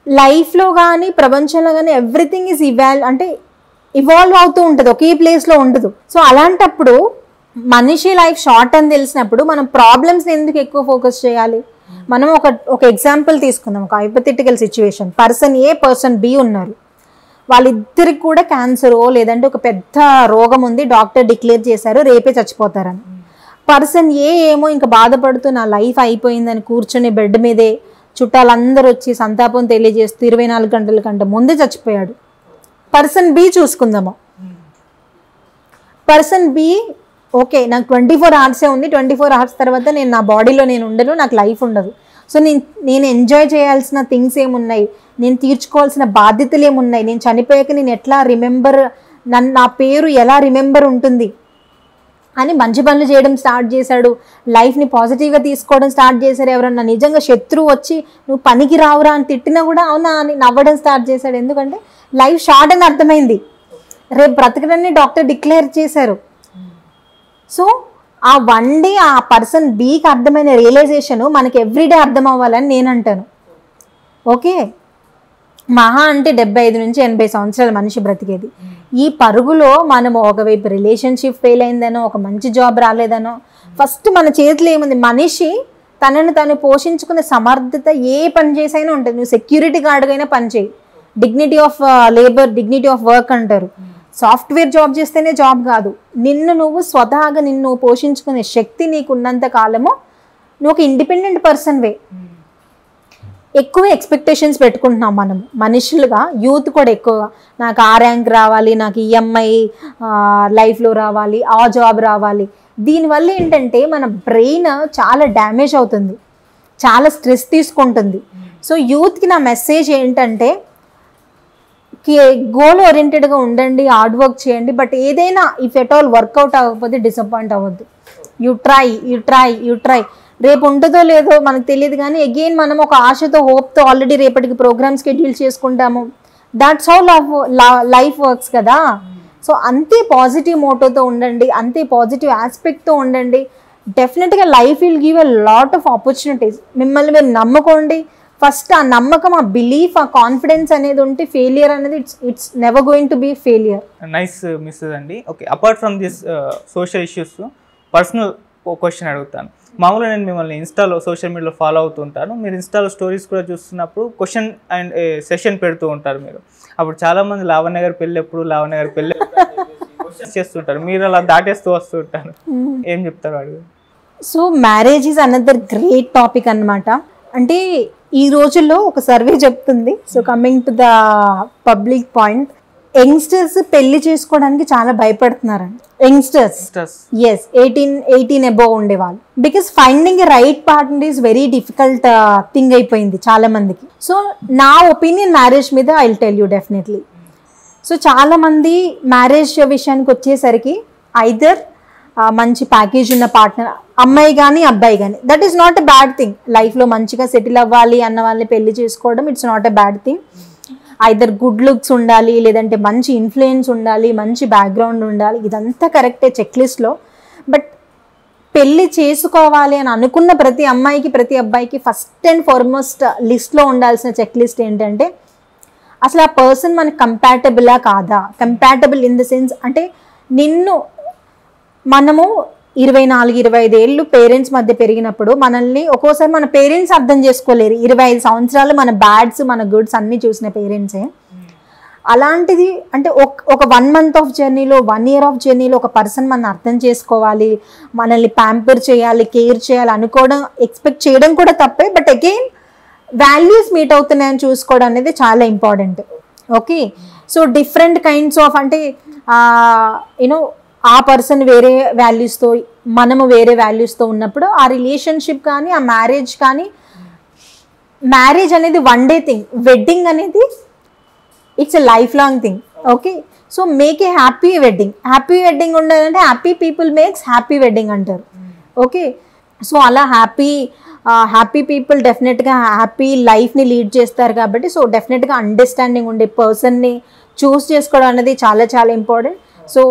Speaker 2: లైఫ్లో కానీ ప్రపంచంలో కానీ ఎవ్రీథింగ్ ఈజ్ ఇవాల్వ్ అవుతూ ఉంటుంది, ఒకే ప్లేస్లో ఉండదు. సో అలాంటప్పుడు మనిషి లైఫ్ షార్ట్ అని తెలిసినప్పుడు మనం ప్రాబ్లమ్స్ని ఎందుకు ఎక్కువ ఫోకస్ చేయాలి? మనం ఒక ఎగ్జాంపుల్ తీసుకుందాం, ఒక హైపోథెటికల్ సిచ్యువేషన్. పర్సన్ ఏ, పర్సన్ బి ఉన్నారు. వాళ్ళిద్దరికి కూడా క్యాన్సరో లేదంటే ఒక పెద్ద రోగం ఉంది, డాక్టర్ డిక్లేర్ చేశారు రేపే చచ్చిపోతారని. పర్సన్ ఏ ఏమో ఇంకా బాధపడుతూ నా లైఫ్ అయిపోయిందని కూర్చొని బెడ్ మీదే చుట్టాలందరూ వచ్చి సంతాపం తెలియజేస్తూ 24 గంటల కంటే ముందే చచ్చిపోయాడు. పర్సన్ బి చూసుకుందాము. పర్సన్ బి ఓకే, నాకు 24 hours ఉంది, 24 hours తర్వాత నేను నా బాడీలో నేను ఉండను, నాకు లైఫ్ ఉండదు. సో నేను ఎంజాయ్ చేయాల్సిన థింగ్స్ ఏమున్నాయి, నేను తీర్చుకోవాల్సిన బాధ్యతలు ఏమున్నాయి, నేను చనిపోయాక నేను ఎట్లా నా పేరు ఎలా రిమెంబర్ ఉంటుంది అని మంచి పనులు చేయడం స్టార్ట్ చేశాడు. లైఫ్ని పాజిటివ్గా తీసుకోవడం స్టార్ట్ చేశారు. ఎవరన్నా నిజంగా శత్రువు వచ్చి నువ్వు పనికి రావురా అని తిట్టినా కూడా అవునా అని నవ్వడం స్టార్ట్ చేశాడు. ఎందుకంటే లైఫ్ షార్ట్ అని అర్థమైంది, రేపు బ్రతకడాన్ని డాక్టర్ డిక్లేర్ చేశారు. సో ఆ వన్ డే ఆ పర్సన్ బీకి అర్థమైన రియలైజేషన్ మనకి ఎవ్రీడే అర్థం అవ్వాలని నేను అంటాను. ఓకే, మహా అంటే 75 నుంచి 80 సంవత్సరాల మనిషి బ్రతికేది. ఈ పరుగులో మనము ఒకవైపు రిలేషన్షిప్ ఫెయిల్ అయిందనో, ఒక మంచి జాబ్ రాలేదనో, ఫస్ట్ మన చేతిలో ఏముంది, మనిషి తనను తను పోషించుకునే సమర్థత ఏ పని చేసైనా ఉంటుంది. నువ్వు సెక్యూరిటీ గార్డ్గా పని చేయి, dignity of labour, dignity of work అంటారు. సాఫ్ట్వేర్ జాబ్ చేస్తేనే జాబ్ కాదు, నువ్వు స్వతహాగా నిన్ను పోషించుకునే శక్తి నీకు ఉన్నంత కాలము నువ్వు ఒక ఇండిపెండెంట్ పర్సన్వే. ఎక్కువ ఎక్స్పెక్టేషన్స్ పెట్టుకుంటున్నాం మనం మనుషులుగా, యూత్ కూడా ఎక్కువగా నాకు ఆ ర్యాంక్ రావాలి, నాకు ఈఎంఐ లైఫ్లో రావాలి, ఆ జాబ్ రావాలి. దీనివల్ల ఏంటంటే మన బ్రెయిన్ చాలా డ్యామేజ్ అవుతుంది, చాలా స్ట్రెస్ తీసుకుంటుంది. సో యూత్కి నా మెసేజ్ ఏంటంటే గోల్ ఓరియంటెడ్గా ఉండండి, హార్డ్ వర్క్ చేయండి. బట్ ఏదైనా ఇఫ్ ఎట్ ఆల్ వర్కౌట్ అవ్వకపోతే డిసప్పాయింట్ అవ్వద్దు. You try. రేపు ఉంటుందో లేదో మనకు తెలియదు, కానీ అగైన్ మనం ఒక ఆశతో, హోప్తో ఆల్రెడీ రేపటికి ప్రోగ్రామ్ షెడ్యూల్ చేసుకుంటాము. దాట్స్ హౌ లైఫ్ వర్క్స్ కదా. సో అంతే పాజిటివ్ మోటోతో ఉండండి, అంతే పాజిటివ్ ఆస్పెక్ట్తో ఉండండి. డెఫినెట్గా life will give a lot of opportunities. మిమ్మల్ని మీరు నమ్ముకోండి. ఫస్ట్ ఆ నమ్మకం, ఆ బిలీఫ్, ఆ కాన్ఫిడెన్స్ అనేది ఉంటే ఫెయిలియర్ అనేది it's never going to be failure.
Speaker 1: Nice misses అండి. Okay, apart from this social issues, personal question అడుగుతాను. మామూలుగా నేను మిమ్మల్ని ఇన్స్టాలో సోషల్ మీడియాలో ఫాలో అవుతుంటాను. మీరు ఇన్స్టాలో స్టోరీస్ కూడా చూస్తున్నప్పుడు క్వశ్చన్ అండ్ సెషన్ పెడుతూ ఉంటారు మీరు. అప్పుడు చాలామంది లావణ్య గారి పెళ్ళి ఎప్పుడు, లావణ్య గారి పెళ్ళి క్వశ్చన్స్ చేస్తుంటారు, మీరు అలా దాటేస్తూ వస్తూ ఉంటారు. ఏం చెప్తారు అడుగు?
Speaker 2: So marriage is another great topic అన్నమాట. అంటే ఈ రోజుల్లో ఒక సర్వే చెప్తుంది. So coming to the public point, youngsters పెళ్లి చేసుకోవడానికి చాలా భయపడుతున్నారండి. యంగ్స్టర్స్ ఎస్ 18 అబోవ్ ఉండేవాళ్ళు, because finding a right partner is very difficult thing అయిపోయింది చాలా మందికి. సో నా ఒపీనియన్ మ్యారేజ్ మీద I will tell you definitely. So చాలా మంది మ్యారేజ్ విషయానికి వచ్చేసరికి ఐదర్ మంచి ప్యాకేజ్ ఉన్న పార్ట్నర్, అమ్మాయి కానీ అబ్బాయి కానీ, that is not a bad thing. లైఫ్లో మంచిగా సెటిల్ అవ్వాలి అన్న వాళ్ళని పెళ్లి చేసుకోవడం it's not a bad thing. Either good looks ఉండాలి, లేదంటే మంచి ఇన్ఫ్లుయెన్స్ ఉండాలి, మంచి బ్యాక్గ్రౌండ్ ఉండాలి, ఇదంతా కరెక్టే చెక్ లిస్ట్లో. బట్ పెళ్ళి చేసుకోవాలి అని అనుకున్న ప్రతి అమ్మాయికి ప్రతి అబ్బాయికి ఫస్ట్ అండ్ ఫార్మోస్ట్ లిస్ట్లో ఉండాల్సిన చెక్ లిస్ట్ ఏంటంటే, అసలు ఆ పర్సన్ మనకి కంపాటబులా కాదా. కంపాటబుల్ ఇన్ ద సెన్స్ అంటే, మనము 24-25 ఏళ్ళు పేరెంట్స్ మధ్య పెరిగినప్పుడు మనల్ని ఒక్కోసారి మన పేరెంట్స్ అర్థం చేసుకోలేరు. 25 సంవత్సరాలు మన బ్యాడ్స్ మన గుడ్స్ అన్నీ చూసిన పేరెంట్సే. అలాంటిది అంటే ఒక 1 month ఆఫ్ జర్నీలో, 1 year ఆఫ్ జర్నీలో ఒక పర్సన్ మనం అర్థం చేసుకోవాలి, మనల్ని ప్యాంపర్ చేయాలి, కేర్ చేయాలి అనుకోవడం, ఎక్స్పెక్ట్ చేయడం కూడా తప్పే. బట్ అగైన్ వాల్యూస్ మీట్ అవుతున్నాయని చూసుకోవడం అనేది చాలా important. Okay, so different kinds of అంటే యూనో ఆ పర్సన్ వేరే వాల్యూస్తో, మనము వేరే వాల్యూస్తో ఉన్నప్పుడు ఆ రిలేషన్షిప్ కానీ ఆ మ్యారేజ్ కానీ, మ్యారేజ్ అనేది వన్ డే థింగ్, వెడ్డింగ్ అనేది it's a life long thing. Okay, so make a happy wedding. Happy wedding ఉండాలంటే happy people makes happy wedding అంటారు. ఓకే, సో అలా హ్యాపీ పీపుల్ డెఫినెట్గా హ్యాపీ లైఫ్ని లీడ్ చేస్తారు. కాబట్టి సో డెఫినెట్గా అండర్స్టాండింగ్ ఉండే పర్సన్ని చూస్ చేసుకోవడం అనేది చాలా చాలా important. So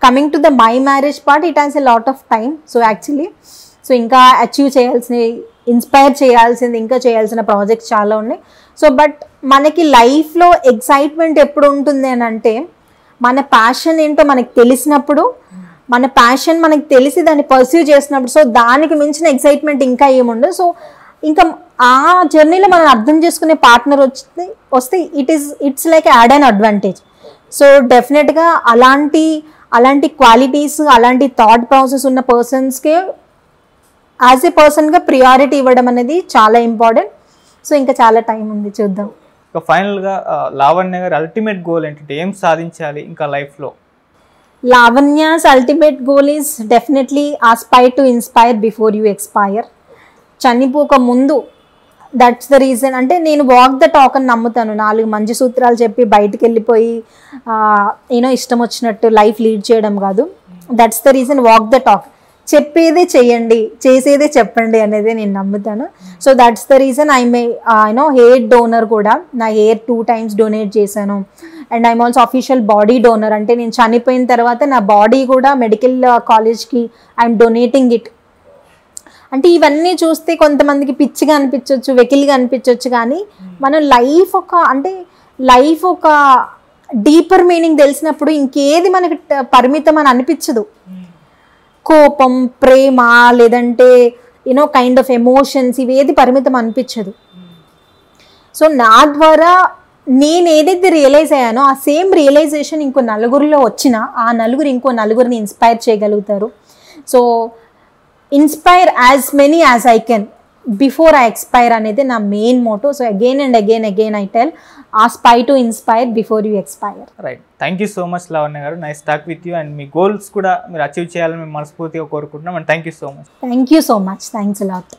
Speaker 2: coming to the my marriage part, it has a lot of time. So actually so ఇంకా అచీవ్ చేయాల్సినవి, ఇన్స్పైర్ చేయాల్సింది, ఇంకా చేయాల్సిన ప్రాజెక్ట్స్ చాలా ఉన్నాయి. సో బట్ మనకి లైఫ్లో ఎక్సైట్మెంట్ ఎప్పుడు ఉంటుంది అని అంటే, మన ప్యాషన్ ఏంటో మనకి తెలిసినప్పుడు, మన ప్యాషన్ మనకి తెలిసి దాన్ని పర్స్యూ చేసినప్పుడు, సో దానికి మించిన ఎక్సైట్మెంట్ ఇంకా ఏముండదు. సో ఇంకా ఆ జర్నీలో మనం అర్థం చేసుకునే పార్ట్నర్ వస్తే it's like add an advantage. So డెఫినెట్గా అలాంటి క్వాలిటీస్, అలాంటి థాట్ ప్రాసెస్ ఉన్న పర్సన్స్కే యాజ్ ఏ పర్సన్గా ప్రియారిటీ ఇవ్వడం అనేది చాలా ఇంపార్టెంట్. సో ఇంకా చాలా టైం ఉంది, చూద్దాం.
Speaker 1: ఫైనల్గా లావణ్య గారి అల్టిమేట్ గోల్ ఏంటంటే, ఏం సాధించాలి ఇంకా లైఫ్లో?
Speaker 2: Lavanya's ultimate goal is definitely aspire to inspire before you expire. చనిపోక ముందు, దట్స్ ద రీజన్. అంటే నేను వాక్ ద టాక్ అని నమ్ముతాను. 4 మంచి సూత్రాలు చెప్పి బయటికి వెళ్ళిపోయి ఇష్టం వచ్చినట్టు లైఫ్ లీడ్ చేయడం కాదు. That's the reason walk the talk. చెప్పేదే చెయ్యండి, చేసేదే చెప్పండి అనేది నేను నమ్ముతాను. So that's the reason I may hair donor కూడా. నా హెయిర్ 2 times డొనేట్ చేశాను. And I'm also official body donor. అంటే నేను చనిపోయిన తర్వాత నా బాడీ కూడా మెడికల్ కాలేజ్కి ఐఎమ్ డొనేటింగ్ ఇట్. అంటే ఇవన్నీ చూస్తే కొంతమందికి పిచ్చిగా అనిపించవచ్చు, వెకిలిగా అనిపించవచ్చు, కానీ మనం లైఫ్ ఒక డీపర్ మీనింగ్ తెలిసినప్పుడు ఇంకేది మనకి పరిమితం అని అనిపించదు. కోపం, ప్రేమ, లేదంటే కైండ్ ఆఫ్ ఎమోషన్స్, ఇవేది పరిమితం అనిపించదు. సో నా ద్వారా నేను ఏదైతే రియలైజ్ అయ్యానో ఆ సేమ్ రియలైజేషన్ ఇంకో నలుగురిలో వచ్చినా ఆ నలుగురు ఇంకో నలుగురిని ఇన్స్పైర్ చేయగలుగుతారు. So inspire as many as I can before I expire అనేది నా main motto. So again and again I tell, aspire to inspire before you expire.
Speaker 1: Right, thank you so much Lavanya garu. Nice talk with you. And మీ గోల్స్ కూడా మీరు అచీవ్ చేయాలని మేము మనస్ఫూర్తిగా కోరుకుంటున్నాం. And thank you so much.
Speaker 2: Thank you so much. Thanks allot.